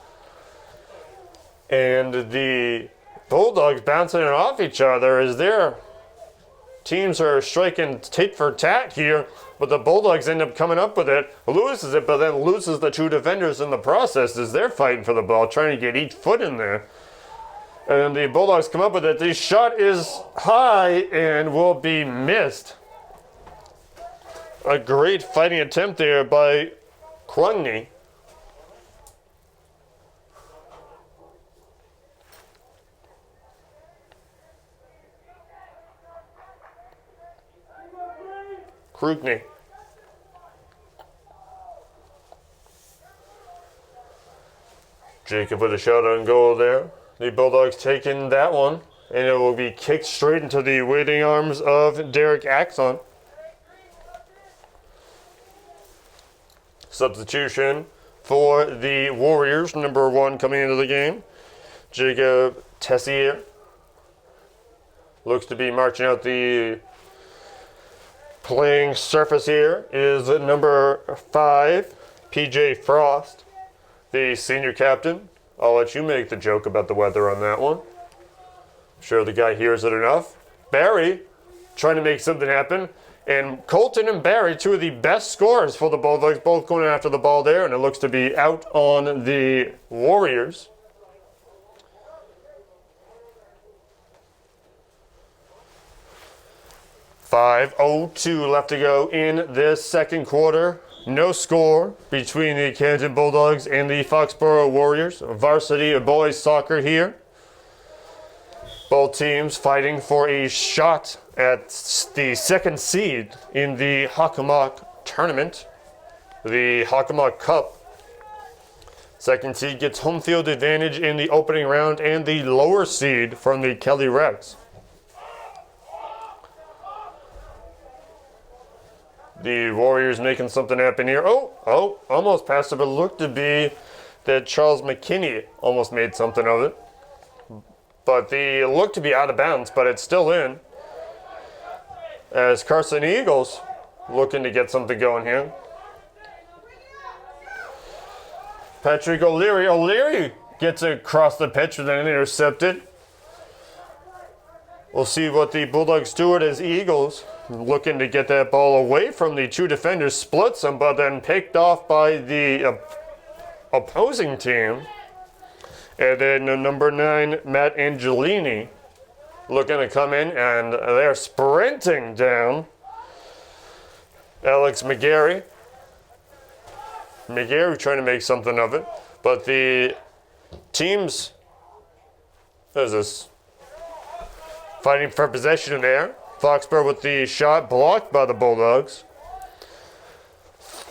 And the Bulldogs bouncing it off each other as their teams are striking tit for tat here, but the Bulldogs end up coming up with it, loses it, but then loses the two defenders in the process as they're fighting for the ball, trying to get each foot in there. And the Bulldogs come up with it. The shot is high and will be missed. A great fighting attempt there by Quangney. Krugny. Jacob with a shot on goal there. The Bulldogs taking that one, and it will be kicked straight into the waiting arms of Derek Axon. Substitution for the Warriors, number 1 coming into the game. Jacob Tessier looks to be marching out the playing surface here is number 5, PJ Frost, the senior captain. I'll let you make the joke about the weather on that one. I'm sure the guy hears it enough. Barry trying to make something happen. And Colton and Barry, two of the best scorers for the Bulldogs, both going after the ball there. And it looks to be out on the Warriors. .5:02 left to go in this second quarter. No score between the Canton Bulldogs and the Foxborough Warriors. Varsity boys soccer here. Both teams fighting for a shot at the second seed in the Hockomock tournament, the Hockomock Cup. Second seed gets home field advantage in the opening round, and the lower seed from the Kelly Rex. The Warriors making something happen here. Oh, almost passed it, but it looked to be that Charles McKinney almost made something of it. But it looked to be out of bounds, but it's still in. As Carson Eagles looking to get something going here. Patrick O'Leary. O'Leary gets across the pitch and then intercepted. We'll see what the Bulldogs do it as Eagles looking to get that ball away from the two defenders, splits them, but then picked off by the opposing team. And then number 9, Matt Angelini, looking to come in, and they're sprinting down Alex McGarry. McGarry trying to make something of it, but the teams, what is this? Fighting for possession there. Foxborough with the shot blocked by the Bulldogs.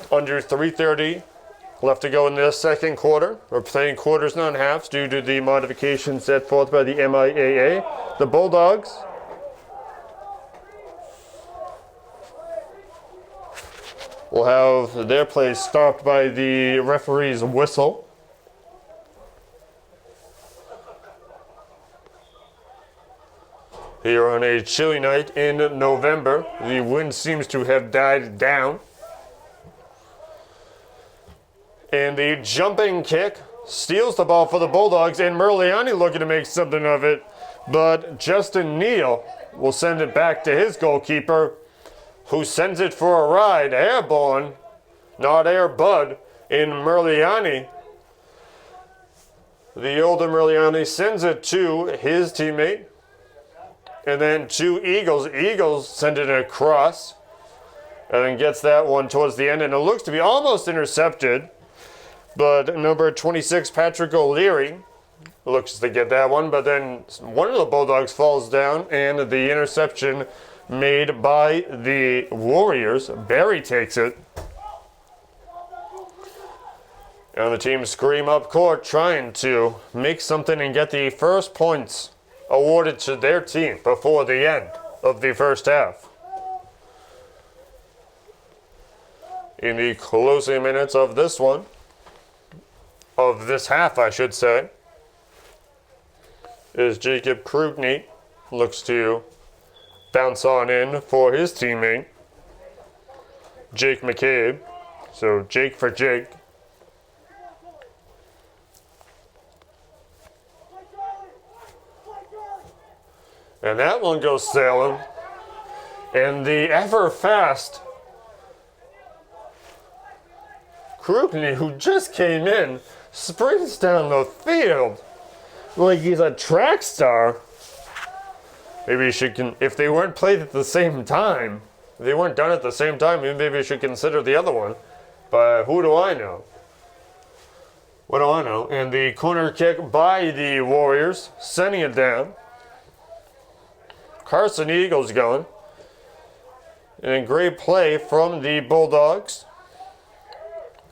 Under 3:30 left to go in the second quarter. We're playing quarters, not halves, due to the modifications set forth by the MIAA. The Bulldogs will have their play stopped by the referee's whistle. Here on a chilly night in November, the wind seems to have died down. And the jumping kick steals the ball for the Bulldogs, and Merliani looking to make something of it, but Justin Neal will send it back to his goalkeeper, who sends it for a ride, airborne, not air bud, in Merliani. The older Merliani sends it to his teammate, and then to Eagles. Eagles send it across, and then gets that one towards the end, and it looks to be almost intercepted. But number 26, Patrick O'Leary, looks to get that one, but then one of the Bulldogs falls down, and the interception made by the Warriors. Barry takes it. And the team scream up court, trying to make something and get the first points awarded to their team before the end of the first half. In the closing minutes of this one, of this half, I should say, is Jacob Krugny looks to bounce on in for his teammate, Jake McCabe. So Jake for Jake. And that one goes sailing. And the ever fast Krugny, who just came in, sprints down the field like he's a track star. Maybe you should, if they weren't played at the same time, if they weren't done at the same time, maybe you should consider the other one. But who do I know? What do I know? And the corner kick by the Warriors, sending it down. Carson Eagles going. And a great play from the Bulldogs.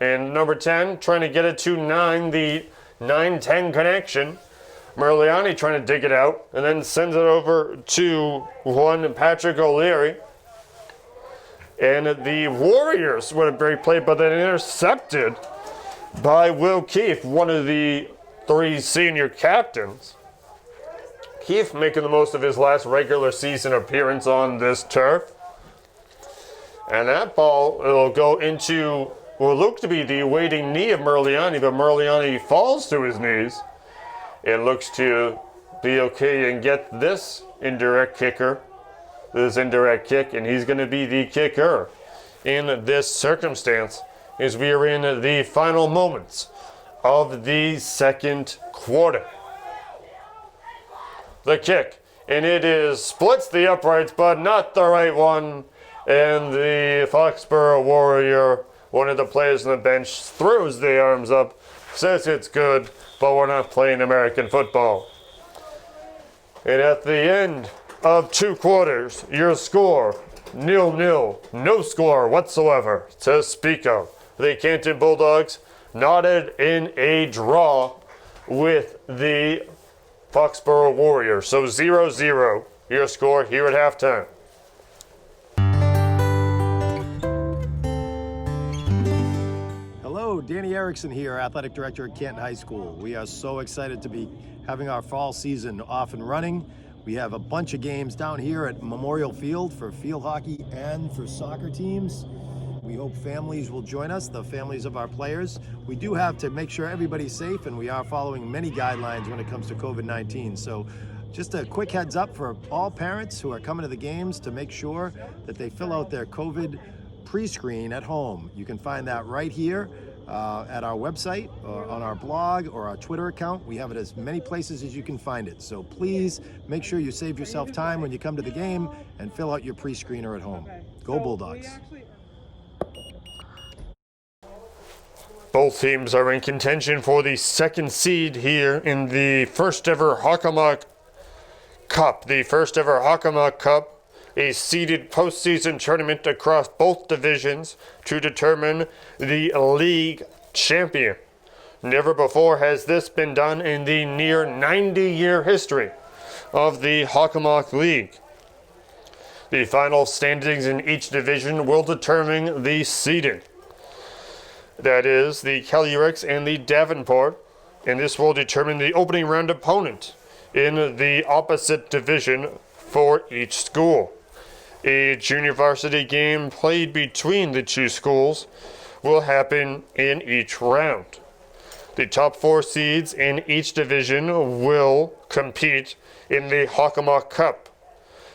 And number 10 trying to get it to 9, the 9-10 connection. Merliani trying to dig it out, and then sends it over to one Patrick O'Leary. And the Warriors, what a great play, but then intercepted by Will Keefe, one of the 3 senior captains. Keefe making the most of his last regular season appearance on this turf. And that ball will go into what will look to be the waiting knee of Merliani, but Merliani falls to his knees. It looks to be okay and get this indirect kick, and he's going to be the kicker in this circumstance as we are in the final moments of the second quarter. The kick, and it is splits the uprights, but not the right one, and the Foxborough Warrior, one of the players on the bench, throws the arms up, says it's good, but we're not playing American football. And at the end of 2 quarters, your score, 0-0, no score whatsoever to speak of. The Canton Bulldogs knotted in a draw with the Foxborough Warriors. So 0-0, your score here at halftime. Danny Erickson here, Athletic Director at Canton High School. We are so excited to be having our fall season off and running. We have a bunch of games down here at Memorial Field for field hockey and for soccer teams. We hope families will join us, the families of our players. We do have to make sure everybody's safe, and we are following many guidelines when it comes to COVID-19. So just a quick heads up for all parents who are coming to the games to make sure that they fill out their COVID pre-screen at home. You can find that right here at our website, or on our blog, or our Twitter account. We have it as many places as you can find it. So please make sure you save yourself time when you come to the game and fill out your pre-screener at home. Go Bulldogs. Both teams are in contention for the second seed here in the first ever Hockomock Cup. The first ever Hockomock Cup, a seeded postseason tournament across both divisions to determine the league champion. Never before has this been done in the near 90-year history of the Hockomock League. The final standings in each division will determine the seeding. That is the Calyrex and the Davenport, and this will determine the opening round opponent in the opposite division for each school. A junior varsity game played between the two schools will happen in each round. The top 4 seeds in each division will compete in the Hockomock Cup.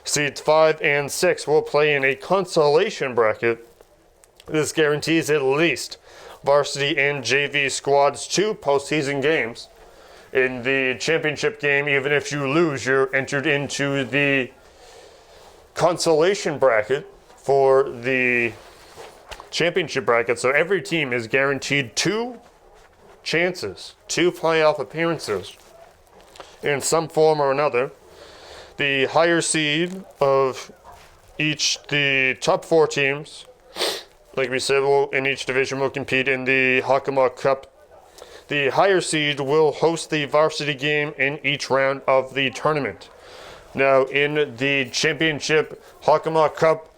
Seeds 5 and 6 will play in a consolation bracket. This guarantees at least varsity and JV squads 2 postseason games. In the championship game, even if you lose, you're entered into the consolation bracket for the championship bracket. So every team is guaranteed 2 chances, 2 playoff appearances in some form or another. The higher seed of the top 4 teams, like we said, in each division will compete in the Hockomock Cup. The higher seed will host the varsity game in each round of the tournament. Now, in the championship Hockomock Cup,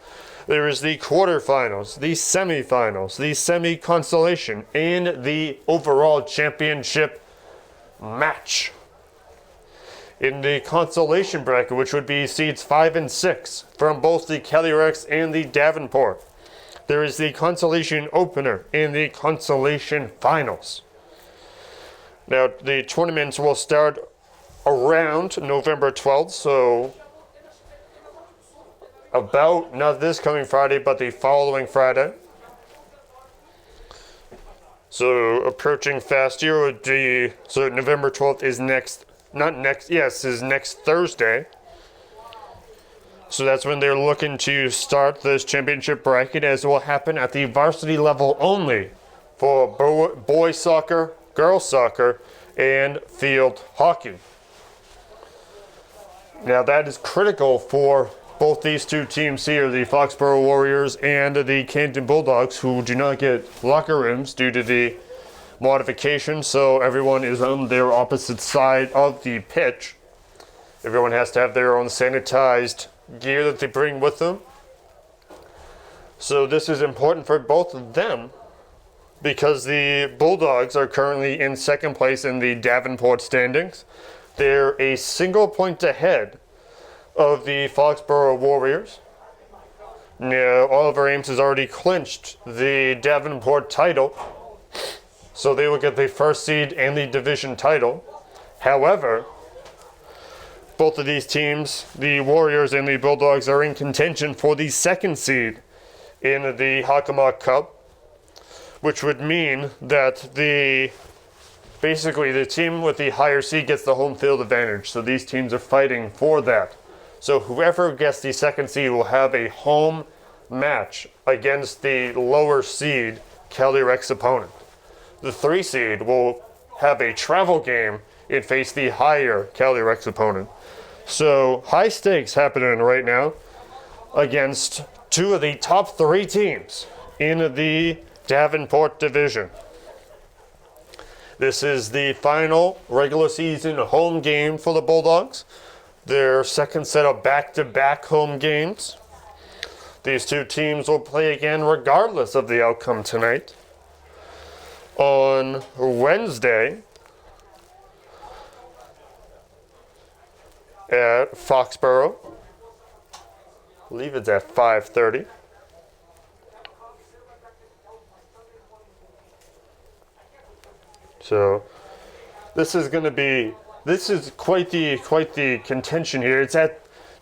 there is the quarterfinals, the semifinals, the semi-consolation, and the overall championship match. In the consolation bracket, which would be seeds 5 and 6 from both the Calyrex and the Davenport, there is the consolation opener and the consolation finals. Now, the tournaments will start around November 12th, so about not this coming Friday, but the following Friday. So approaching fast here would be, so November 12th is is next Thursday. So that's when they're looking to start this championship bracket, as it will happen at the varsity level only for boys soccer, girls soccer, and field hockey. Now that is critical for both these 2 teams here, the Foxborough Warriors and the Canton Bulldogs, who do not get locker rooms due to the modification, so everyone is on their opposite side of the pitch. Everyone has to have their own sanitized gear that they bring with them. So this is important for both of them, because the Bulldogs are currently in second place in the Davenport standings. They're a single point ahead of the Foxborough Warriors. Now, Oliver Ames has already clinched the Davenport title, so they will get the first seed and the division title. However, both of these teams, the Warriors and the Bulldogs, are in contention for the second seed in the Hockomock Cup, which would mean that basically the team with the higher seed gets the home field advantage. So these teams are fighting for that. So whoever gets the second seed will have a home match against the lower seed Calyrex opponent. The 3 seed will have a travel game and face the higher Calyrex opponent. So high stakes happening right now against 2 of the top 3 teams in the Davenport division. This is the final regular season home game for the Bulldogs. Their second set of back-to-back home games. These 2 teams will play again regardless of the outcome tonight. On Wednesday at Foxborough, I believe it's at 5:30. So this is quite the contention here. The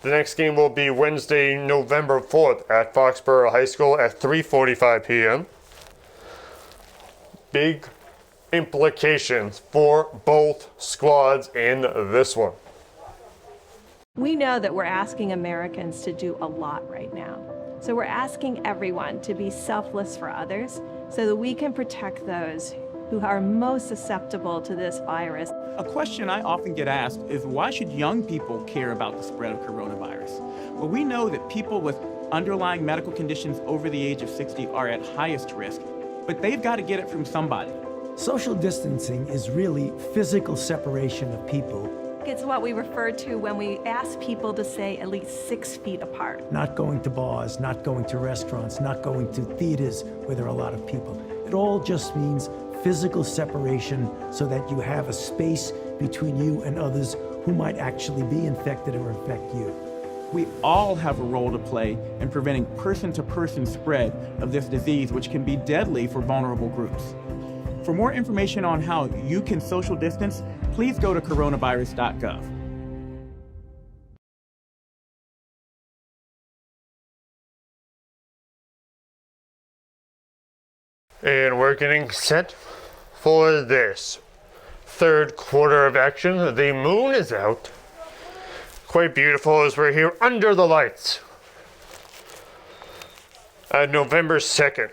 next game will be Wednesday, November 4th at Foxborough High School at 3:45 p.m. Big implications for both squads in this one. We know that we're asking Americans to do a lot right now. So we're asking everyone to be selfless for others so that we can protect those who are most susceptible to this virus. A question I often get asked is, why should young people care about the spread of coronavirus? Well, we know that people with underlying medical conditions over the age of 60 are at highest risk, but they've got to get it from somebody. Social distancing is really physical separation of people It's what we refer to when we ask people to stay at least 6 feet apart. Not going to bars, not going to restaurants, not going to theaters where there are a lot of people. It all just means physical separation so that you have a space between you and others who might actually be infected or infect you. We all have a role to play in preventing person-to-person spread of this disease, which can be deadly for vulnerable groups. For more information on how you can social distance, please go to coronavirus.gov. And we're getting set for this third quarter of action. The moon is out. Quite beautiful as we're here under the lights. November 2nd,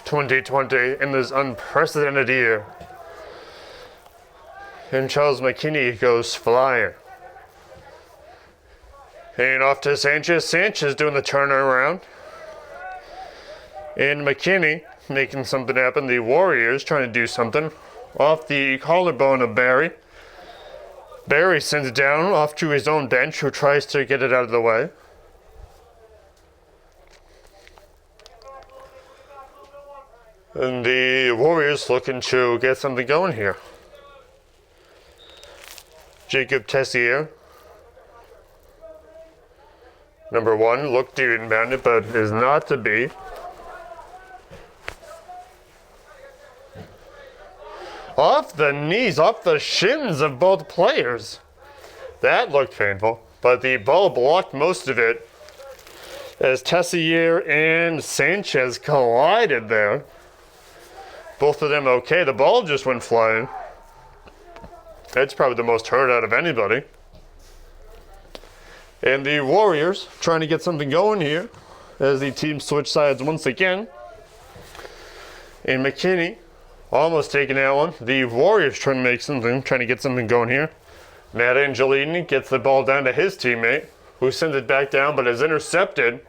2020, in this unprecedented year. And Charles McKinney goes flying. And off to Sanchez. Sanchez doing the turnaround. And McKinney making something happen. The Warriors trying to do something. Off the collarbone of Barry. Barry sends it down off to his own bench, who tries to get it out of the way. And the Warriors looking to get something going here. Jacob Tessier, number 1, looked to inbound it, but is not to be. Off the knees, off the shins of both players. That looked painful, but the ball blocked most of it as Tessier and Sanchez collided there. Both of them okay. The ball just went flying. That's probably the most hurt out of anybody. And the Warriors trying to get something going here as the team switch sides once again. And McKinney almost taking that one. The Warriors trying to make something, trying to get something going here. Matt Angelini gets the ball down to his teammate, who sends it back down but is intercepted.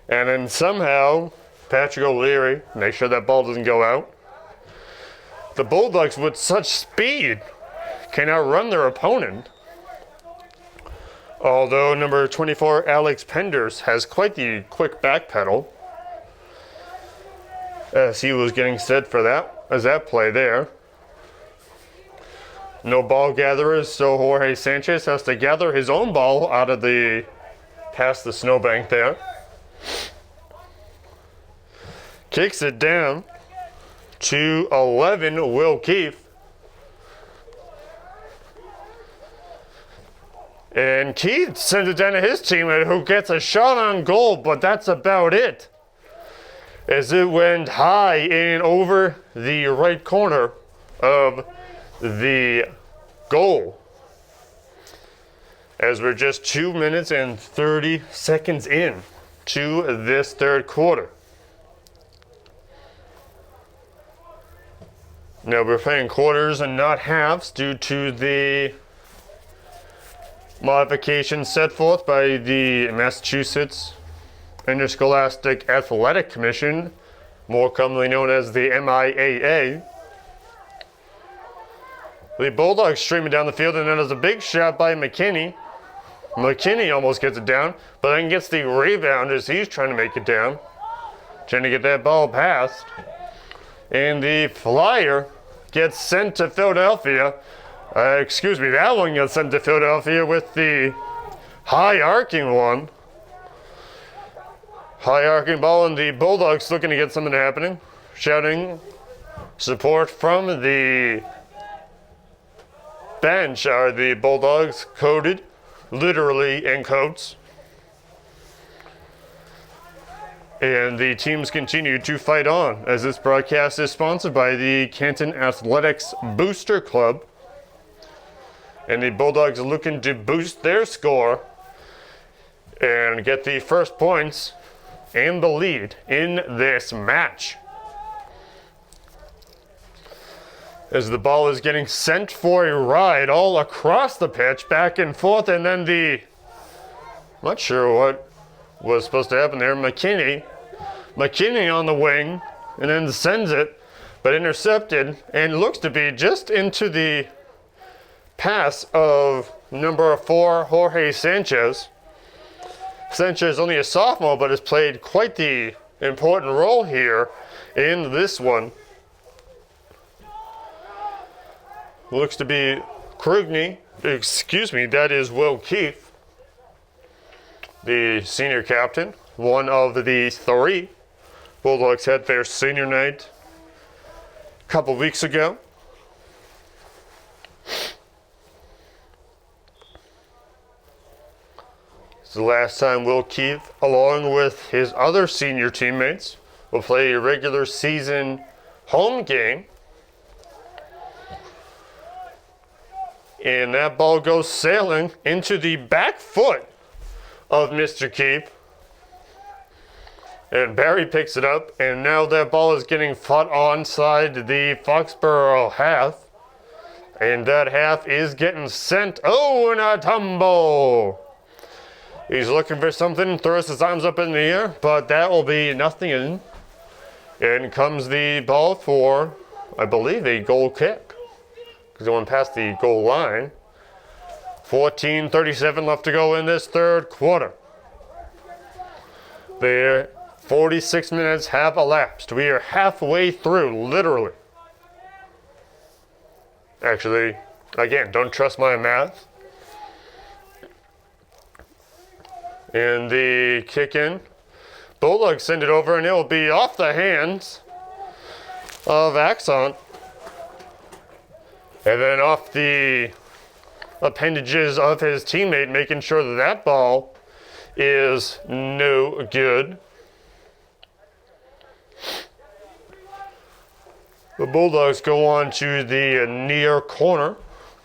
And then somehow Patrick O'Leary makes sure that ball doesn't go out. The Bulldogs, with such speed, can outrun their opponent. Although number 24, Alex Penders, has quite the quick back pedal as he was getting set for that play there. No ball gatherers, so Jorge Sanchez has to gather his own ball out of past the snowbank there. Kicks it down to 11, Will Keefe. And Keith sends it down to his teammate, who gets a shot on goal, but that's about it. As it went high in over the right corner of the goal. As we're just 2 minutes and 30 seconds in to this third quarter. Now we're playing quarters and not halves due to the modification set forth by the Massachusetts Interscholastic Athletic Commission, more commonly known as the MIAA. The Bulldogs streaming down the field, and then there's a big shot by McKinney. McKinney almost gets it down, but then gets the rebound as he's trying to make it down. Trying to get that ball passed. And the flyer gets sent to Philadelphia. That one gets sent to Philadelphia with the high arcing one. High arcing ball, and the Bulldogs looking to get something happening. Shouting support from the bench are the Bulldogs, coded literally in coats. And the teams continue to fight on, as this broadcast is sponsored by the Canton Athletics Booster Club. And the Bulldogs are looking to boost their score and get the first points and the lead in this match. As the ball is getting sent for a ride all across the pitch, back and forth, and then not sure what was supposed to happen there. McKinney on the wing, and then sends it, but intercepted, and looks to be just into the pass of number 4, Jorge Sanchez. Sanchez is only a sophomore, but has played quite the important role here in this one. Looks to be that is Will Keith, the senior captain, one of the 3. Bulldogs had their senior night a couple weeks ago. It's the last time Will Keith, along with his other senior teammates, will play a regular season home game. And that ball goes sailing into the back foot of Mr. Keith. And Barry picks it up, and now that ball is getting fought onside the Foxborough half. And that half is getting sent. Oh, and a tumble! He's looking for something, throws his arms up in the air, but that will be nothing in. And comes the ball for, I believe, a goal kick. Because it went past the goal line. 14:37 left to go in this third quarter. The 46 minutes have elapsed. We are halfway through, literally. Actually, again, don't trust my math. And the kick in. Bulldogs send it over, and it will be off the hands of Axon. And then off the appendages of his teammate, making sure that that ball is no good. The Bulldogs go on to the near corner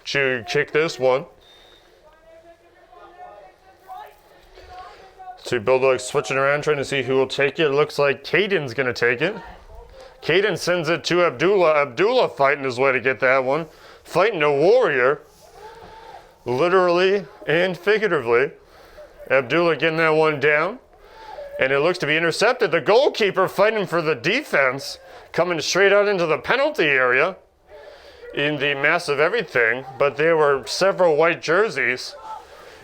to kick this one. So Bulldogs switching around, trying to see who will take it. It looks like Caden's going to take it. Caden sends it to Abdullah. Abdullah fighting his way to get that one. Fighting a warrior, literally and figuratively. Abdullah getting that one down. And it looks to be intercepted. The goalkeeper fighting for the defense, coming straight out into the penalty area in the mass of everything. But there were several white jerseys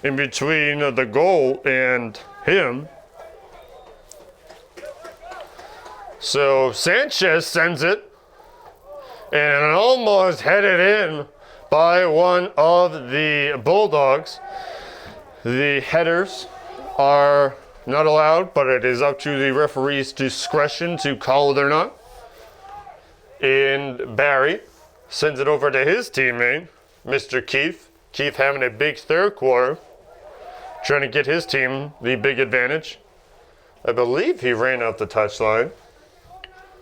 in between the goal and him. So Sanchez sends it, and almost headed in by one of the Bulldogs. The headers are not allowed, but it is up to the referee's discretion to call it or not. And Barry sends it over to his teammate, Mr. Keith. Keith having a big third quarter, trying to get his team the big advantage. I believe he ran out the touchline.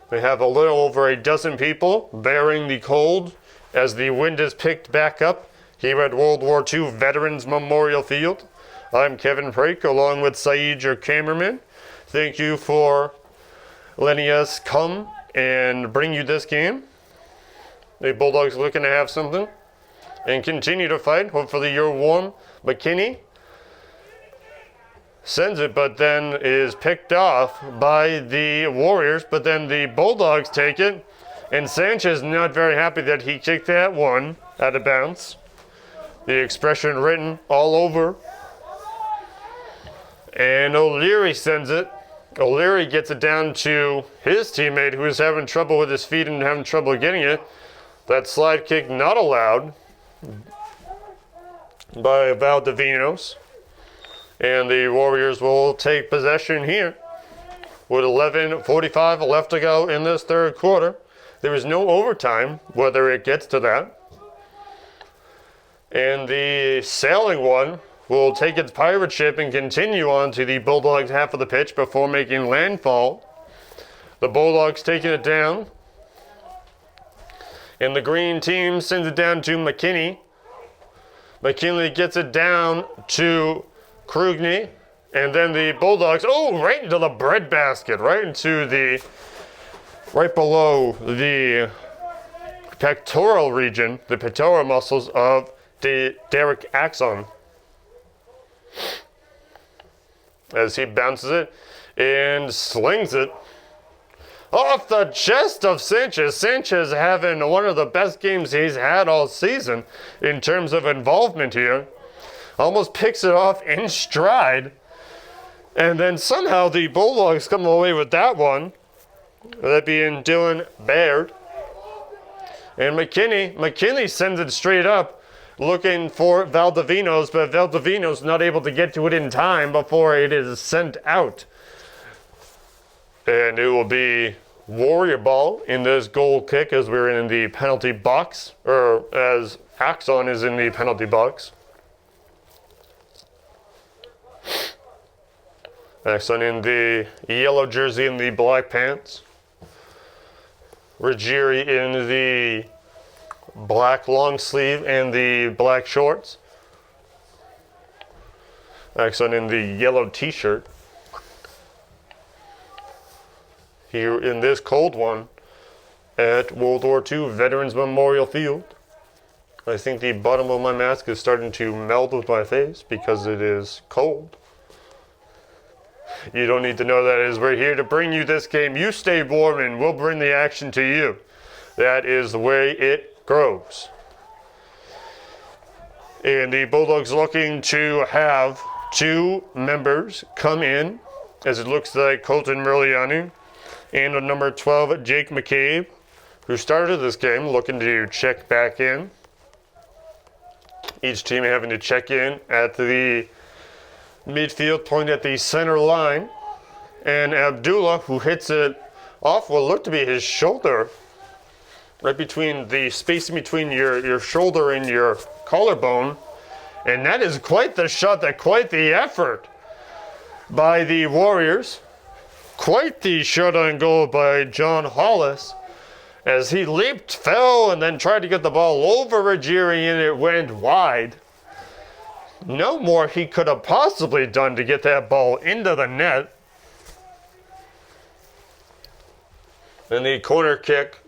We have a little over a dozen people bearing the cold as the wind is picked back up here at World War II Veterans Memorial Field. I'm Kevin Prake along with Saeed, your cameraman. Thank you for letting us come and bring you this game. The Bulldogs looking to have something and continue to fight. Hopefully you're warm. McKinney sends it, but then is picked off by the Warriors, but then the Bulldogs take it, and Sanchez not very happy that he kicked that one out of bounds. The expression written all over. And O'Leary sends it. O'Leary gets it down to his teammate who is having trouble with his feet and having trouble getting it. That slide kick not allowed by Valdivinos. And the Warriors will take possession here with 11:45 left to go in this third quarter. There is no overtime, whether it gets to that. And the sailing one will take its pirate ship and continue on to the Bulldogs half of the pitch before making landfall. The Bulldogs taking it down. And the green team sends it down to McKinney. McKinley gets it down to Krugny, and then the Bulldogs, right into the breadbasket, right below the pectoral region, the pectoral muscles of Derek Axon. As he bounces it and slings it off the chest of Sanchez. Sanchez having one of the best games he's had all season in terms of involvement here. Almost picks it off in stride. And then somehow the Bulldogs come away with that one. That being Dylan Baird. And McKinney sends it straight up, looking for Valdivinos, but Valdivinos not able to get to it in time before it is sent out. And it will be Warrior ball in this goal kick as we're in the penalty box, or as Axon is in the penalty box. Axon in the yellow jersey and the black pants. Ruggieri in the black long sleeve and the black shorts. Axon in the yellow t-shirt. Here in this cold one at World War II Veterans Memorial Field. I think the bottom of my mask is starting to melt with my face because it is cold. You don't need to know that, as we're here to bring you this game. You stay warm and we'll bring the action to you. That is the way it goes. And the Bulldogs looking to have 2 members come in, as it looks like Colton Merliani and a number 12, Jake McCabe, who started this game, looking to check back in. Each team having to check in at the midfield point at the center line. And Abdullah, who hits it off what looked to be his shoulder, right between the spacing between your shoulder and your collarbone. And that is quite the shot, quite the effort by the Warriors. Quite the shot on goal by John Hollis, as he leaped, fell, and then tried to get the ball over Ruggieri, and it went wide. No more he could have possibly done to get that ball into the net. And the corner kick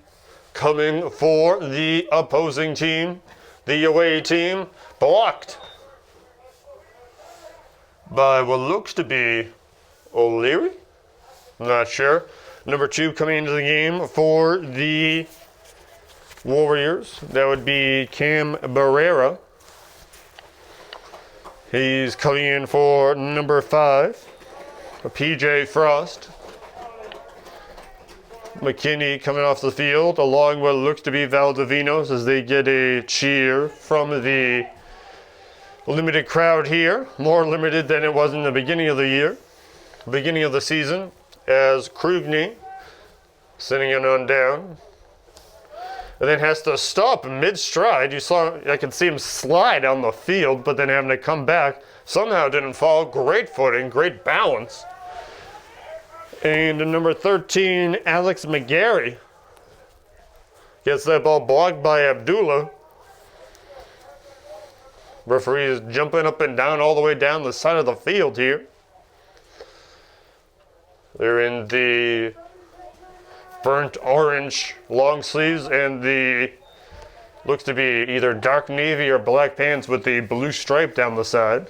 coming for the opposing team, the away team, blocked by what looks to be O'Leary. I'm not sure. Number 2 coming into the game for the Warriors. That would be Cam Barrera. He's coming in for number 5, PJ Frost. McKinney coming off the field, along with what looks to be Valdivinos, as they get a cheer from the limited crowd here. More limited than it was in the beginning of the year, beginning of the season. As Krugny sending it on down, and then has to stop mid-stride. I could see him slide on the field, but then having to come back. Somehow didn't fall. Great footing, great balance. And number 13, Alex McGarry, gets that ball blocked by Abdullah. Referee is jumping up and down all the way down the side of the field here. They're in the burnt orange long sleeves and the looks to be either dark navy or black pants with the blue stripe down the side.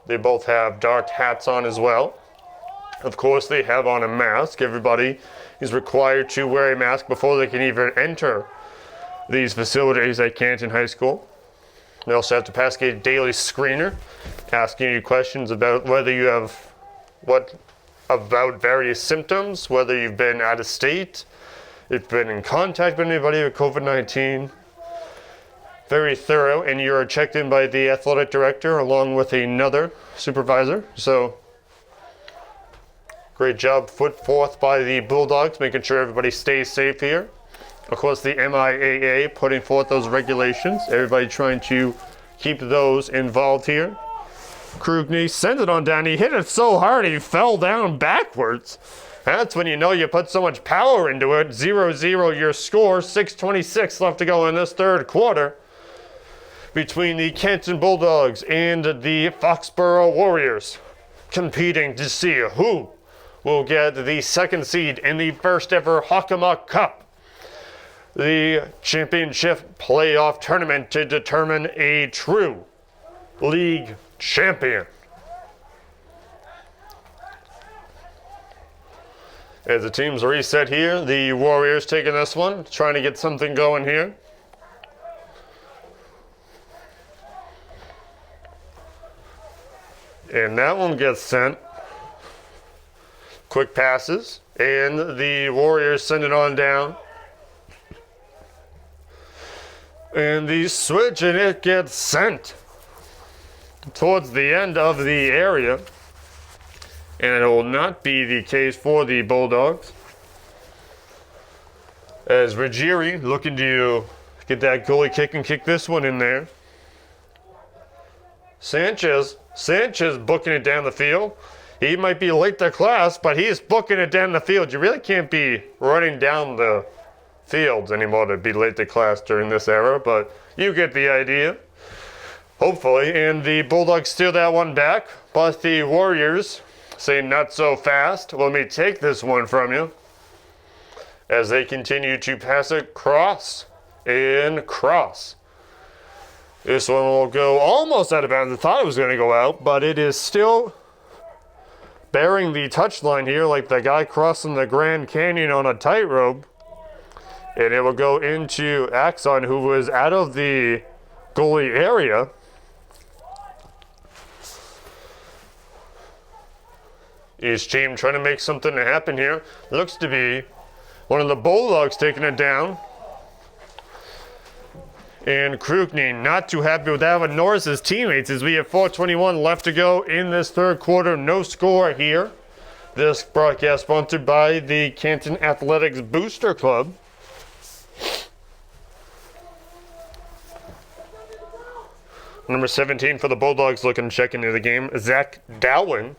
They both have dark hats on as well. Of course, they have on a mask. Everybody is required to wear a mask before they can even enter these facilities at Canton High School. They also have to pass a daily screener, asking you questions about whether you have about various symptoms, whether you've been out of state, if you've been in contact with anybody with COVID-19. Very thorough, and you're checked in by the athletic director along with another supervisor. So, great job put forth by the Bulldogs, making sure everybody stays safe here. Of course, the MIAA putting forth those regulations. Everybody trying to keep those involved here. Krugny sends it on down. He hit it so hard he fell down backwards. That's when you know you put so much power into it. 0-0 your score. 6:26 left to go in this third quarter between the Canton Bulldogs and the Foxborough Warriors, competing to see who will get the second seed in the first ever Hockomock Cup, the championship playoff tournament to determine a true league champion. As the teams reset here, the Warriors taking this one, trying to get something going here. And that one gets sent. Quick passes. And the Warriors send it on down. And the switch, and it gets sent towards the end of the area. And it will not be the case for the Bulldogs. As Ruggieri looking to get that goalie kick and kick this one in there. Sanchez booking it down the field. He might be late to class, but he's booking it down the field. You really can't be running down the fields anymore to be late to class during this era, but you get the idea. Hopefully, and the Bulldogs steal that one back, but the Warriors say not so fast. Let me take this one from you. As they continue to pass it cross and cross. This one will go almost out of bounds. I thought it was going to go out, but it is still bearing the touchline here like the guy crossing the Grand Canyon on a tightrope. And it will go into Axon, who was out of the goalie area. Each team trying to make something happen here. Looks to be one of the Bulldogs taking it down. And Krugny not too happy with that one, nor is his teammates, as we have 4:21 left to go in this third quarter. No score here. This broadcast sponsored by the Canton Athletics Booster Club. Number 17 for the Bulldogs looking to check into the game, Zach Dowling.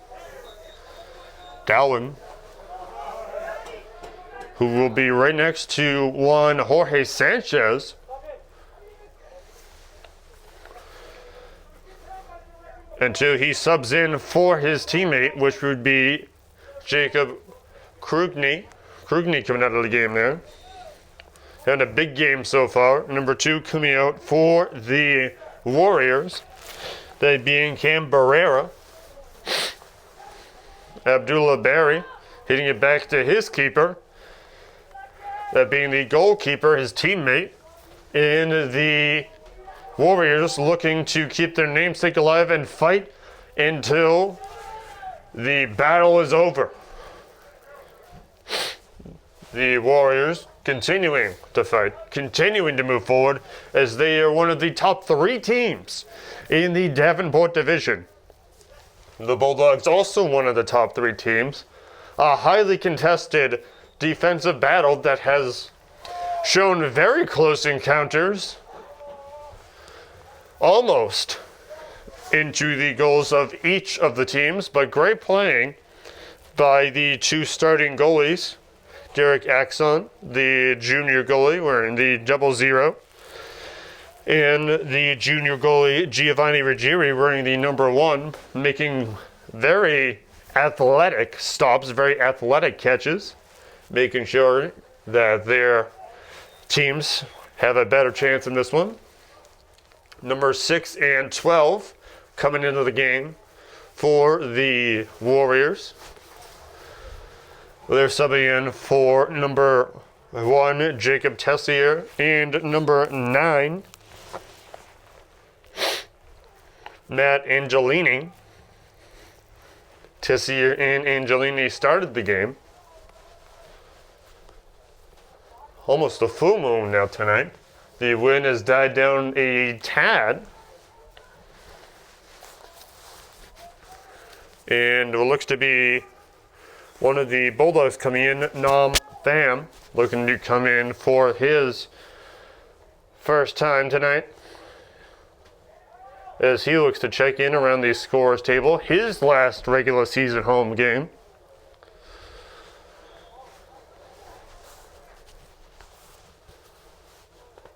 Who will be right next to one Jorge Sanchez. Until he subs in for his teammate, which would be Jacob Krugny. Krugny coming out of the game there. Having a big game so far. Number 2 coming out for the Warriors. That being Cam Barrera. Abdullah Barry hitting it back to his keeper. That being the goalkeeper, his teammate. And the Warriors looking to keep their namesake alive and fight until the battle is over. The Warriors continuing to fight, continuing to move forward as they are one of the top 3 teams in the Davenport division. The Bulldogs also one of the top 3 teams. A highly contested defensive battle that has shown very close encounters. Almost into the goals of each of the teams, but great playing by the 2 starting goalies. Derek Axon, the junior goalie, wearing the 00, and the junior goalie Giovanni Ruggieri wearing the number 1, making very athletic stops, very athletic catches, making sure that their teams have a better chance in this one. Number 6 and 12 coming into the game for the Warriors. They're subbing in for number 1, Jacob Tessier, and number 9, Matt Angelini. Tessier and Angelini started the game. Almost a full moon now tonight. The wind has died down a tad. And it looks to be one of the Bulldogs coming in, Nam Pham, looking to come in for his first time tonight. As he looks to check in around the scorers table, his last regular season home game.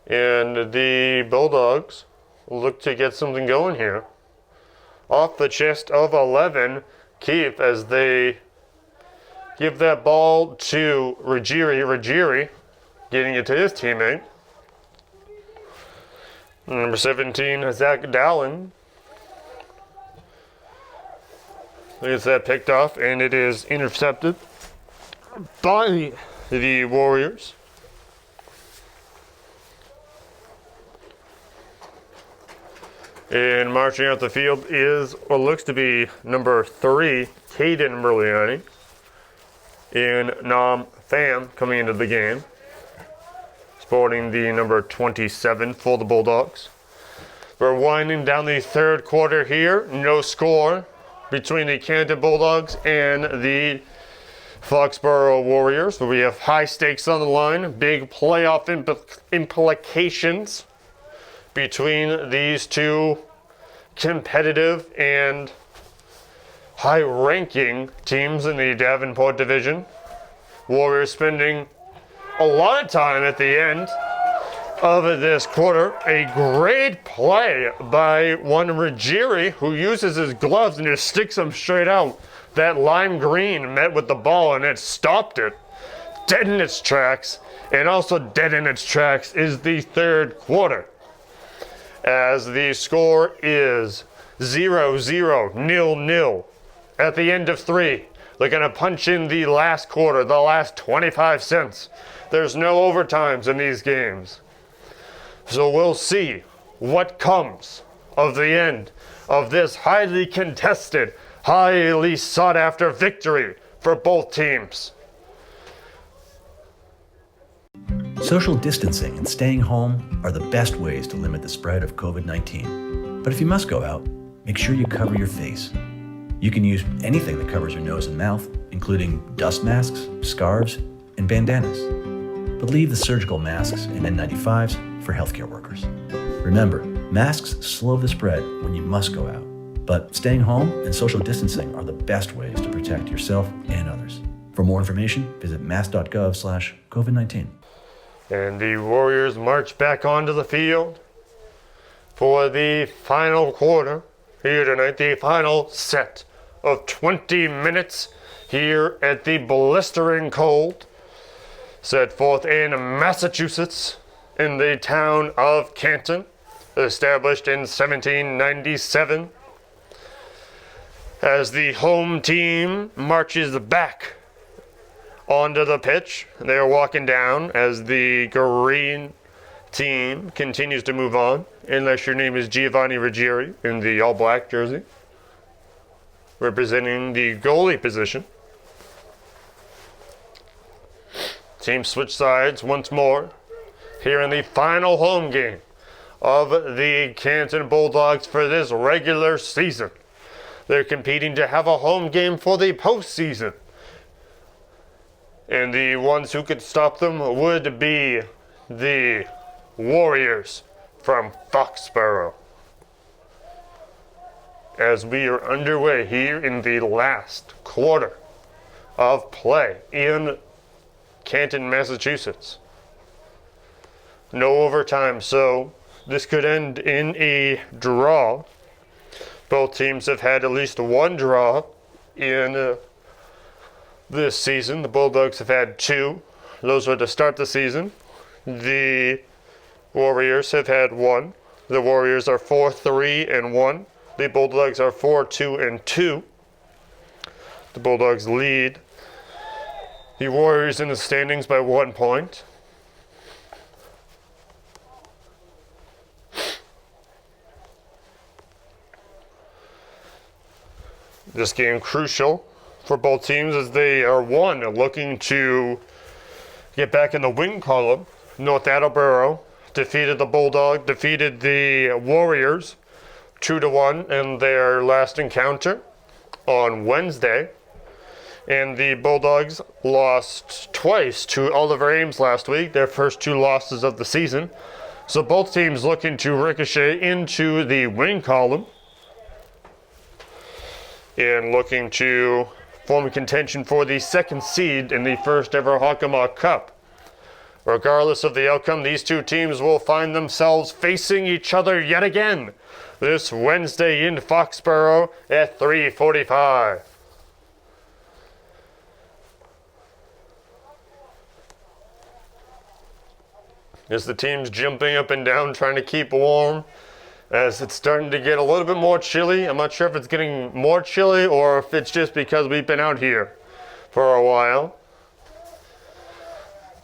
And the Bulldogs look to get something going here. Off the chest of 11, Keefe, as they give that ball to Ruggieri. Ruggieri getting it to his teammate. Number 17, Zach Dowling. Gets that picked off, and it is intercepted. by the Warriors. And marching out the field is what looks to be number 3, Caden Berliani, and Nam Pham coming into the game, sporting the number 27 for the Bulldogs. We're winding down the third quarter here. No score between the Canton Bulldogs and the Foxborough Warriors, but we have high stakes on the line, big playoff implications between these two competitive and high-ranking teams in the Davenport division. Warriors spending a lot of time at the end of this quarter. A great play by one Ruggieri, who uses his gloves and just sticks them straight out. That lime green met with the ball and it stopped it dead in its tracks. And also dead in its tracks is the third quarter, as the score is 0-0, 0-0 at the end of 3. They're going to punch in the last quarter, the last 25 cents. There's no overtimes in these games. So we'll see what comes of the end of this highly contested, highly sought after victory for both teams. Social distancing and staying home are the best ways to limit the spread of COVID-19. But if you must go out, make sure you cover your face. You can use anything that covers your nose and mouth, including dust masks, scarves, and bandanas. But leave the surgical masks and N95s for healthcare workers. Remember, masks slow the spread when you must go out. But staying home and social distancing are the best ways to protect yourself and others. For more information, visit mass.gov/COVID-19. And the Warriors march back onto the field for the final quarter here tonight, the final set of 20 minutes here at the blistering cold, set forth in Massachusetts in the town of Canton, established in 1797. As the home team marches back onto the pitch, they're walking down as the green team continues to move on, unless your name is Giovanni Ruggieri in the all-black jersey, representing the goalie position. Team switch sides once more here in the final home game of the Canton Bulldogs for this regular season. They're competing to have a home game for the postseason. And the ones who could stop them would be the Warriors from Foxborough. As we are underway here in the last quarter of play in Canton, Massachusetts. No overtime, so this could end in a draw. Both teams have had at least one draw in this season. The Bulldogs have had 2. Those were to start the season. The Warriors have had 1. The Warriors are 4-3-1. The Bulldogs are 4-2-2. The Bulldogs lead the Warriors in the standings by 1 point. This game crucial for both teams as they are looking to get back in the win column. North Attleboro defeated the Warriors 2-1 in their last encounter on Wednesday. And the Bulldogs lost twice to Oliver Ames last week, their first 2 losses of the season. So both teams looking to ricochet into the win column and looking to form contention for the 2nd seed in the first ever Hockomock Cup. Regardless of the outcome, these two teams will find themselves facing each other yet again this Wednesday in Foxborough at 3:45. As the team's jumping up and down trying to keep warm, as it's starting to get a little bit more chilly. I'm not sure if it's getting more chilly or if it's just because we've been out here for a while.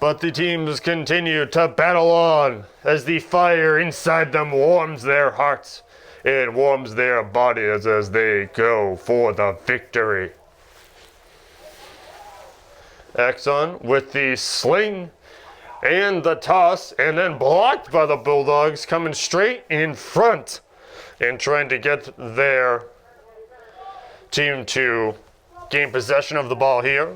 But the teams continue to battle on as the fire inside them warms their hearts. It warms their bodies as they go for the victory. Axon with the sling and the toss, and then blocked by the Bulldogs, coming straight in front and trying to get their team to gain possession of the ball here.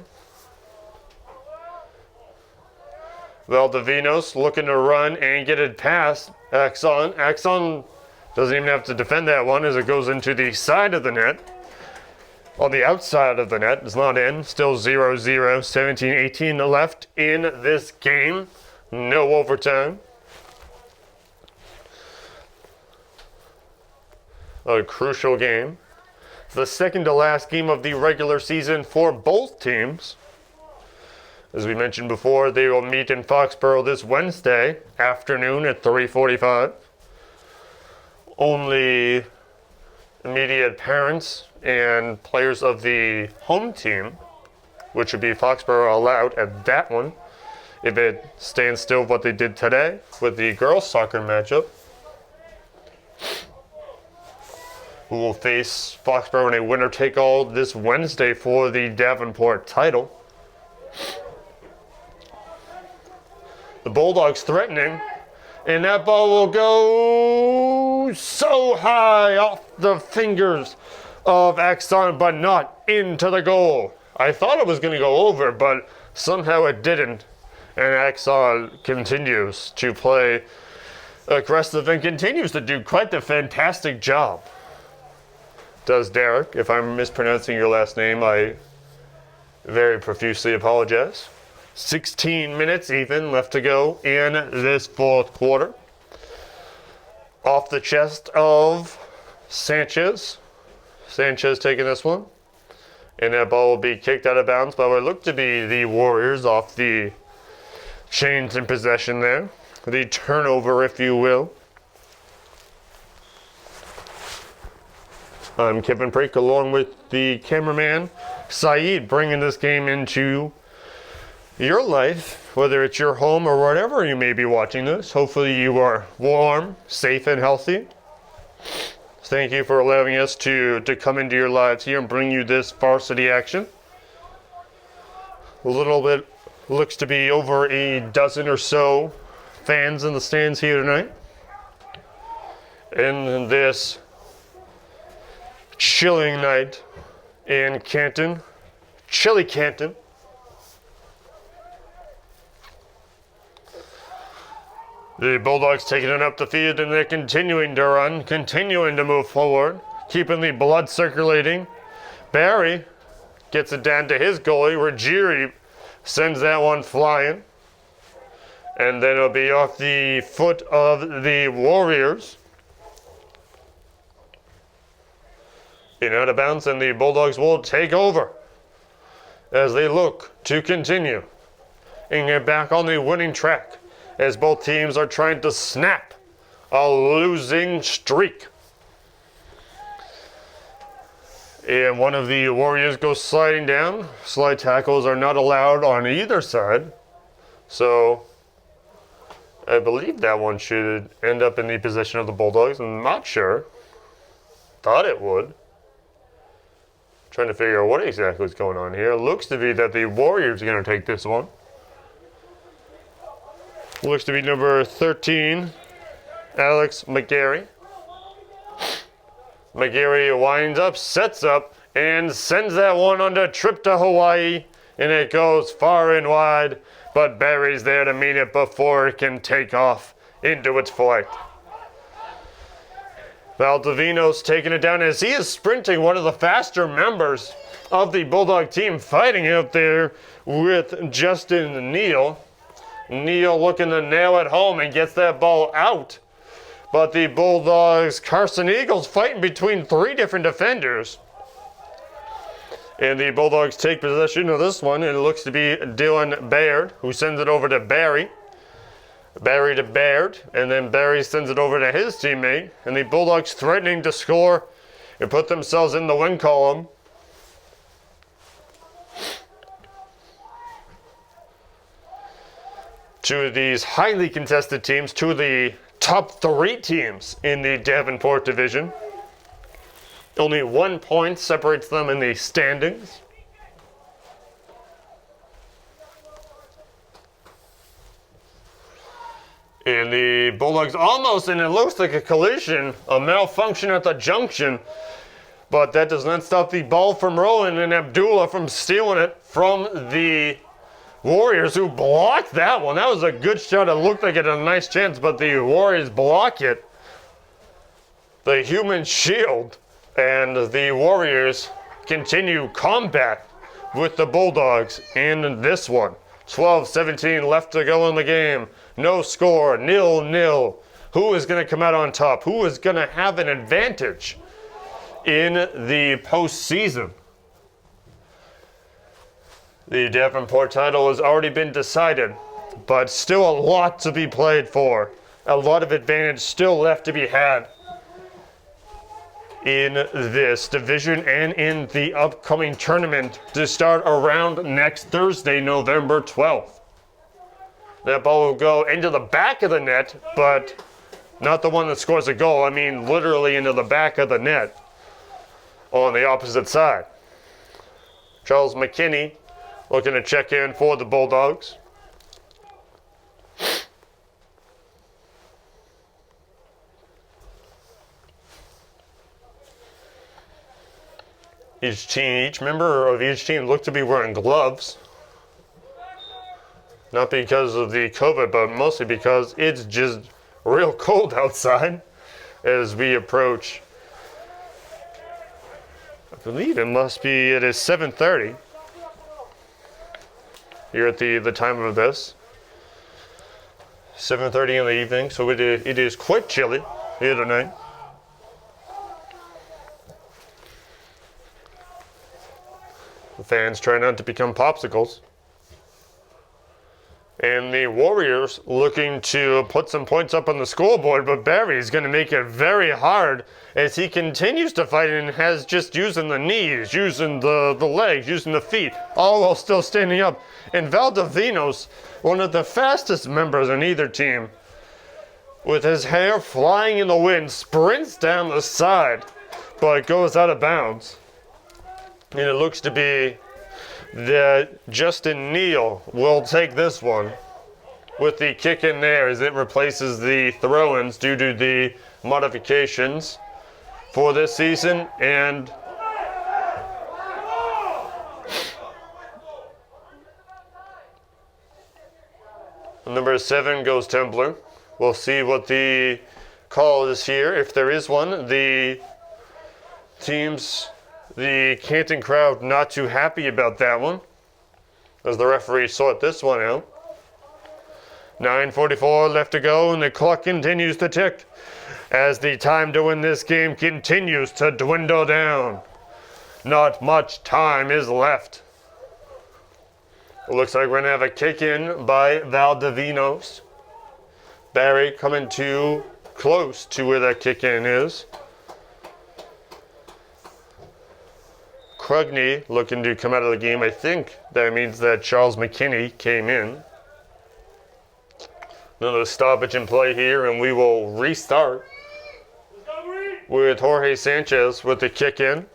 Valdivinos looking to run and get it past Axon. Axon doesn't even have to defend that one as it goes into the side of the net. On the outside of the net, it's not in. Still 0-0, 17-18 left in this game. No overtime. A crucial game. It's the second to last game of the regular season for both teams. As we mentioned before, they will meet in Foxborough this Wednesday afternoon at 3:45. Only immediate parents and players of the home team, which would be Foxborough, allowed at that one, if it stands still what they did today with the girls' soccer matchup, who will face Foxborough in a winner-take-all this Wednesday for the Davenport title. The Bulldogs threatening, and that ball will go so high off the fingers of Axon, but not into the goal. I thought it was going to go over, but somehow it didn't. And Axon continues to play aggressive and continues to do quite the fantastic job. Does Derek. If I'm mispronouncing your last name, I very profusely apologize. 16 minutes even left to go in this fourth quarter. Off the chest of Sanchez. Sanchez taking this one. And that ball will be kicked out of bounds by what looked to be the Warriors off the chains in possession there. The turnover, if you will. I'm Kevin Prake along with the cameraman Saeed, bringing this game into your life, whether it's your home or wherever you may be watching this. Hopefully you are warm, safe, and healthy. Thank you for allowing us to come into your lives here and bring you this varsity action. A little bit looks to be over a dozen or so fans in the stands here tonight. In this chilling night in Canton, chilly Canton. The Bulldogs taking it up the field, and they're continuing to run, continuing to move forward, keeping the blood circulating. Barry gets it down to his goalie. Ruggieri sends that one flying. And then it'll be off the foot of the Warriors. In out of bounds, and the Bulldogs will take over as they look to continue and get back on the winning track, as both teams are trying to snap a losing streak. And one of the Warriors goes sliding down. Slide tackles are not allowed on either side. So I believe that one should end up in the possession of the Bulldogs. I'm not sure. Thought it would. Trying to figure out what exactly is going on here. It looks to be that the Warriors are going to take this one. Looks to be number 13, Alex McGarry. McGarry winds up, sets up, and sends that one on a trip to Hawaii. And it goes far and wide, but Barry's there to meet it before it can take off into its flight. Valdivinos taking it down as he is sprinting, one of the faster members of the Bulldog team, fighting out there with Justin Neal. Neal looking to nail it home and gets that ball out. But the Bulldogs, Carson Eagles, fighting between three different defenders. And the Bulldogs take possession of this one, and it looks to be Dylan Baird, who sends it over to Barry. Barry to Baird, and then Barry sends it over to his teammate, and the Bulldogs threatening to score and put themselves in the win column. two of these highly contested teams, two of the top 3 teams in the Davenport division. Only 1 point separates them in the standings. And the Bulldogs almost, and it looks like a collision, a malfunction at the junction. But that does not stop the ball from rolling and Abdullah from stealing it from the Warriors, who blocked that one. That was a good shot. It looked like it had a nice chance, but the Warriors block it. The human shield, and the Warriors continue combat with the Bulldogs in this one. 12-17 left to go in the game. No score, 0-0. Who is going to come out on top? Who is going to have an advantage in the postseason? The Davenport title has already been decided, but still a lot to be played for. A lot of advantage still left to be had in this division and in the upcoming tournament to start around next Thursday, November 12th. That ball will go into the back of the net, but not the one that scores a goal. I mean, literally into the back of the net on the opposite side. Charles McKinney looking to check in for the Bulldogs. Each member of each team looked to be wearing gloves. Not because of the COVID, but mostly because it's just real cold outside as we approach. I believe it is 7:30 here at the time of this. 7:30 in the evening, so it is quite chilly here tonight. The fans try not to become popsicles. And the Warriors looking to put some points up on the scoreboard, but Barry's going to make it very hard as he continues to fight and has just using the knees, using the legs, using the feet, all while still standing up. And Valdivinos, one of the fastest members on either team, with his hair flying in the wind, sprints down the side, but goes out of bounds. And it looks to be that Justin Neal will take this one with the kick in there as it replaces the throw-ins due to the modifications for this season. And number 7 goes Templar. We'll see what the call is here, if there is one. The Canton crowd not too happy about that one, as the referee sort this one out. 9:44 left to go, and the clock continues to tick as the time to win this game continues to dwindle down. Not much time is left. It looks like we're going to have a kick in by Valdivinos. Barry coming too close to where that kick in is. Krugny looking to come out of the game. I think that means that Charles McKinney came in. Another stoppage in play here, and we will restart with Jorge Sanchez with the kick in.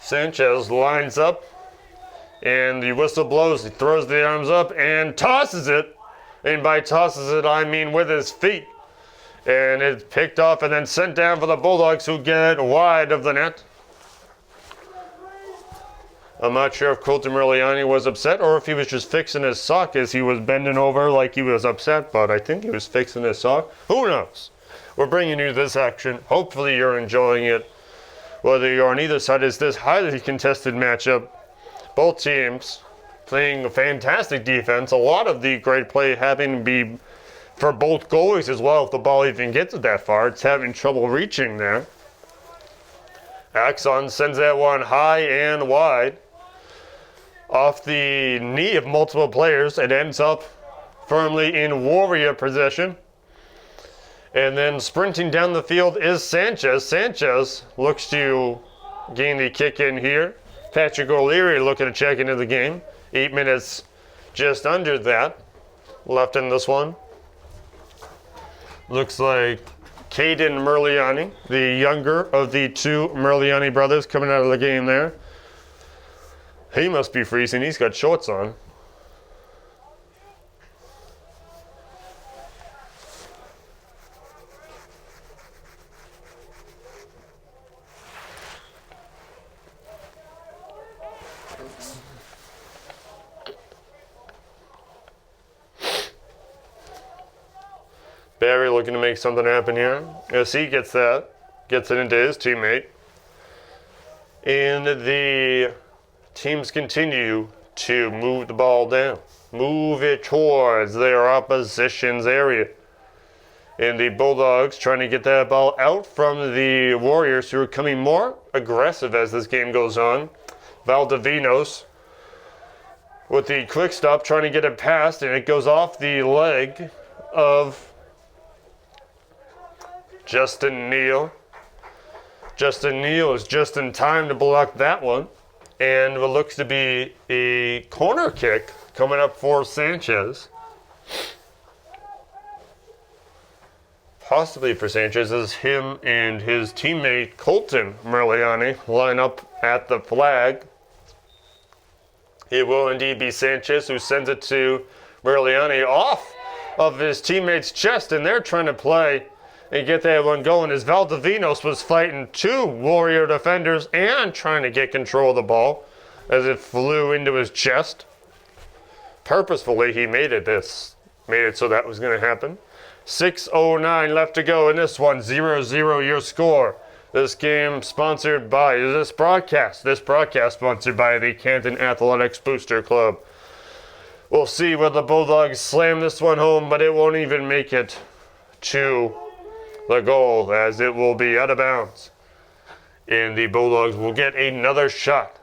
Sanchez lines up, and the whistle blows. He throws the arms up and tosses it. And by tosses it, I mean with his feet. And it's picked off and then sent down for the Bulldogs, who get wide of the net. I'm not sure if Colton Merliani was upset or if he was just fixing his sock as he was bending over like he was upset, but I think he was fixing his sock. Who knows? We're bringing you this action. Hopefully you're enjoying it. Whether you're on either side, is this highly contested matchup. Both teams playing a fantastic defense. A lot of the great play having to be for both goalies as well. If the ball even gets it that far, it's having trouble reaching there. Axon sends that one high and wide. Off the knee of multiple players, it ends up firmly in Warrior possession. And then sprinting down the field is Sanchez. Sanchez looks to gain the kick in here. Patrick O'Leary looking to check into the game. 8 minutes, just under that, left in this one. Looks like Caden Merliani, the younger of the two Merliani brothers, coming out of the game there. He must be freezing. He's got shorts on. Barry looking to make something happen here. As he gets it into his teammate. And the teams continue to move the ball down. Move it towards their opposition's area. And the Bulldogs trying to get that ball out from the Warriors, who are becoming more aggressive as this game goes on. Valdivinos with the quick stop trying to get it past, and it goes off the leg of Justin Neal. Justin Neal is just in time to block that one. And what looks to be a corner kick coming up for Sanchez. Possibly for Sanchez, as him and his teammate Colton Merliani line up at the flag. It will indeed be Sanchez who sends it to Merliani off of his teammate's chest, and they're trying to play and get that one going as Valdivinos was fighting two Warrior defenders and trying to get control of the ball as it flew into his chest. Purposefully, he made it so that was going to happen. 6:09 left to go in this one. 0-0 your score. This game sponsored by this broadcast sponsored by the Canton Athletics Booster Club. We'll see whether the Bulldogs slam this one home, but it won't even make it to the goal, as it will be out of bounds. And the Bulldogs will get another shot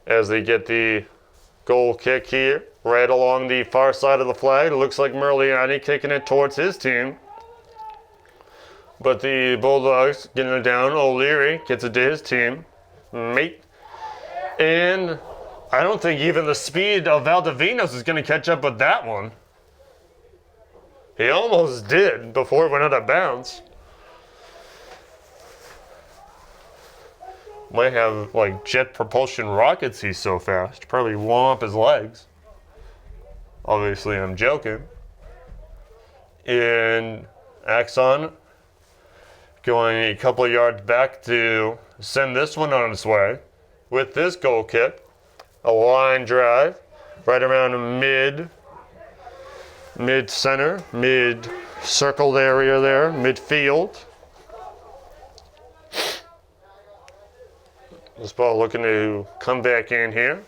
as they get the goal kick here, right along the far side of the flag. It looks like Merliani kicking it towards his team. But the Bulldogs getting it down. O'Leary gets it to his team. Mate. And I don't think even the speed of Valdivinos is going to catch up with that one. He almost did before it went out of bounds. Might have like jet propulsion rockets, he's so fast. Probably womp his legs. Obviously, I'm joking. And Axon going a couple of yards back to send this one on its way with this goal kick. A line drive right around mid-center, mid-circled area there, midfield. This ball looking to come back in here.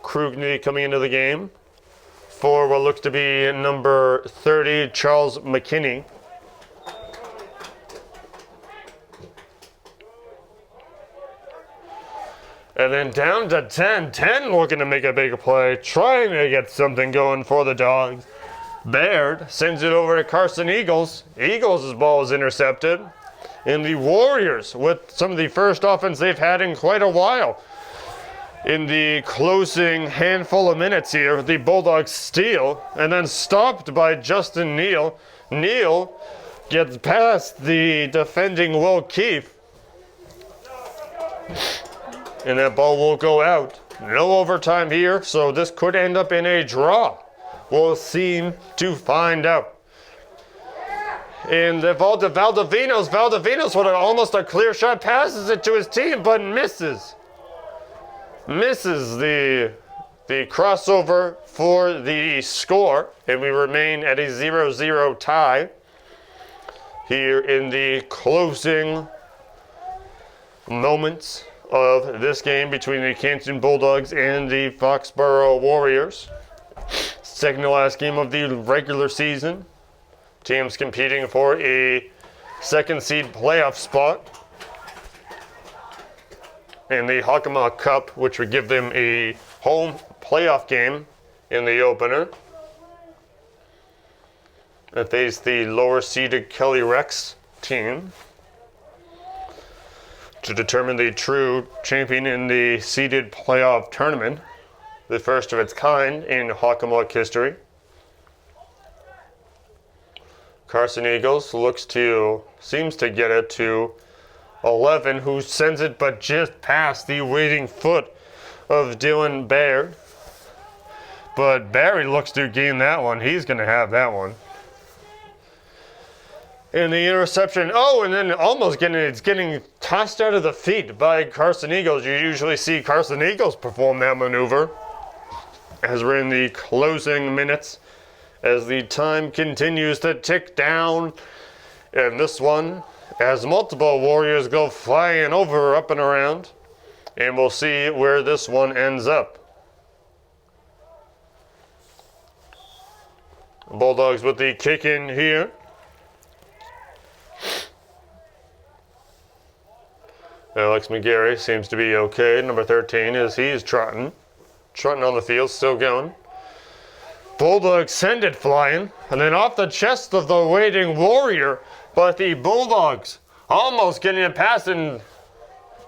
Krugny coming into the game for what looks to be number 30, Charles McKinney. And then down to 10. 10 looking to make a big play, trying to get something going for the Dogs. Baird sends it over to Carson Eagles. Eagles' ball is intercepted. And the Warriors, with some of the first offense they've had in quite a while. In the closing handful of minutes here, the Bulldogs steal and then stopped by Justin Neal. Neal gets past the defending Will Keefe. And that ball will go out. No overtime here, so this could end up in a draw. We'll seem to find out. And the ball to Valdivinos. Valdivinos with almost a clear shot, passes it to his team, but misses. Misses the crossover for the score, and we remain at a 0-0 tie here in the closing moments of this game between the Canton Bulldogs and the Foxborough Warriors. Second to last game of the regular season. Teams competing for a second seed playoff spot in the Hakama Cup, which would give them a home playoff game in the opener. They face the lower seeded Kelly Rex team. to determine the true champion in the seeded playoff tournament, the first of its kind in Hockomock history. Carson Eagles seems to get it to 11, who sends it but just past the waiting foot of Dylan Baird. But Barry looks to gain that one. He's going to have that one. And the interception, and then almost getting tossed out of the feet by Carson Eagles. You usually see Carson Eagles perform that maneuver as we're in the closing minutes, as the time continues to tick down. And this one, as multiple Warriors go flying over, up and around, and we'll see where this one ends up. Bulldogs with the kick in here. Alex McGarry seems to be okay. Number 13 as he's trotting on the field, still going. Bulldogs send it flying, and then off the chest of the waiting Warrior, but the Bulldogs almost getting it past, and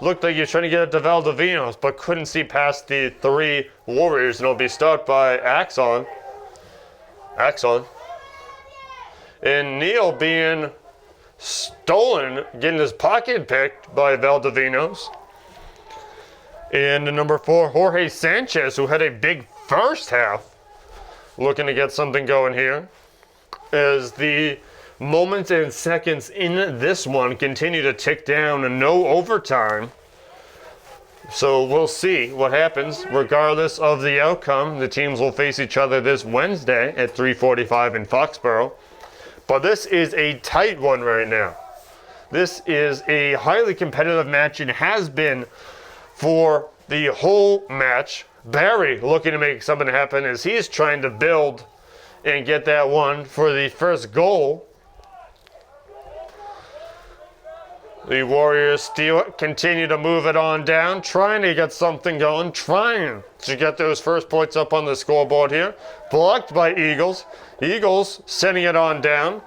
looked like he was trying to get it to Valdivinos, but couldn't see past the 3 Warriors, and it'll be stopped by Axon. And Neal being stolen, getting his pocket picked by Valdivinos. And the number 4, Jorge Sanchez, who had a big first half, looking to get something going here. As the moments and seconds in this one continue to tick down and no overtime. So we'll see what happens. Regardless of the outcome, the teams will face each other this Wednesday at 3:45 in Foxborough. But this is a tight one right now. This is a highly competitive match and has been for the whole match. Barry looking to make something happen as he's trying to build and get that one for the first goal. The Warriors steal it, continue to move it on down, trying to get something going, trying to get those first points up on the scoreboard here. Blocked by Eagles. Eagles sending it on down.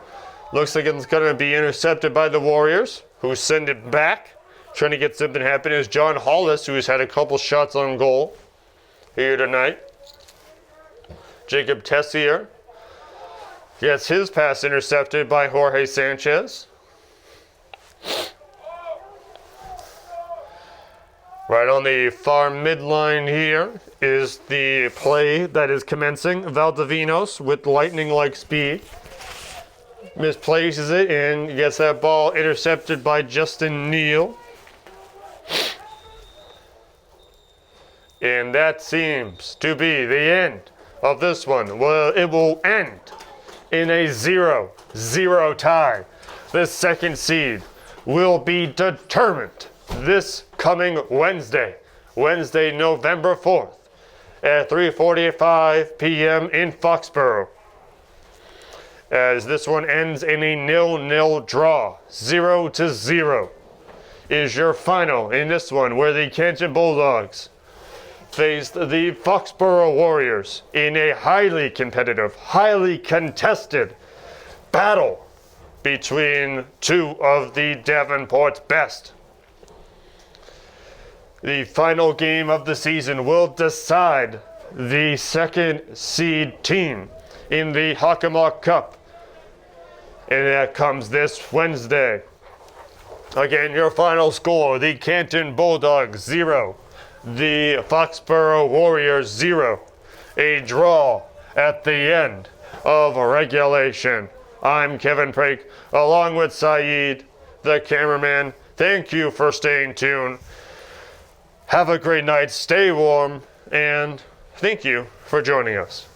Looks like it's going to be intercepted by the Warriors, who send it back. Trying to get something happen is John Hollis, who's had a couple shots on goal here tonight. Jacob Tessier gets his pass intercepted by Jorge Sanchez. Right on the far midline here is the play that is commencing. Valdivinos with lightning-like speed misplaces it and gets that ball intercepted by Justin Neal. And that seems to be the end of this one. Well, it will end in a 0-0 tie. The second seed will be determined this coming Wednesday, November 4th at 3:45 p.m. in Foxborough. As this one ends in a 0-0 draw, 0-0 is your final in this one, where the Canton Bulldogs faced the Foxborough Warriors in a highly competitive, highly contested battle between two of the Davenport's best. The final game of the season will decide the second seed team in the Hockomock Cup. And that comes this Wednesday. Again, your final score, the Canton Bulldogs 0, the Foxborough Warriors 0. A draw at the end of regulation. I'm Kevin Prake, along with Saeed, the cameraman. Thank you for staying tuned. Have a great night, stay warm, and thank you for joining us.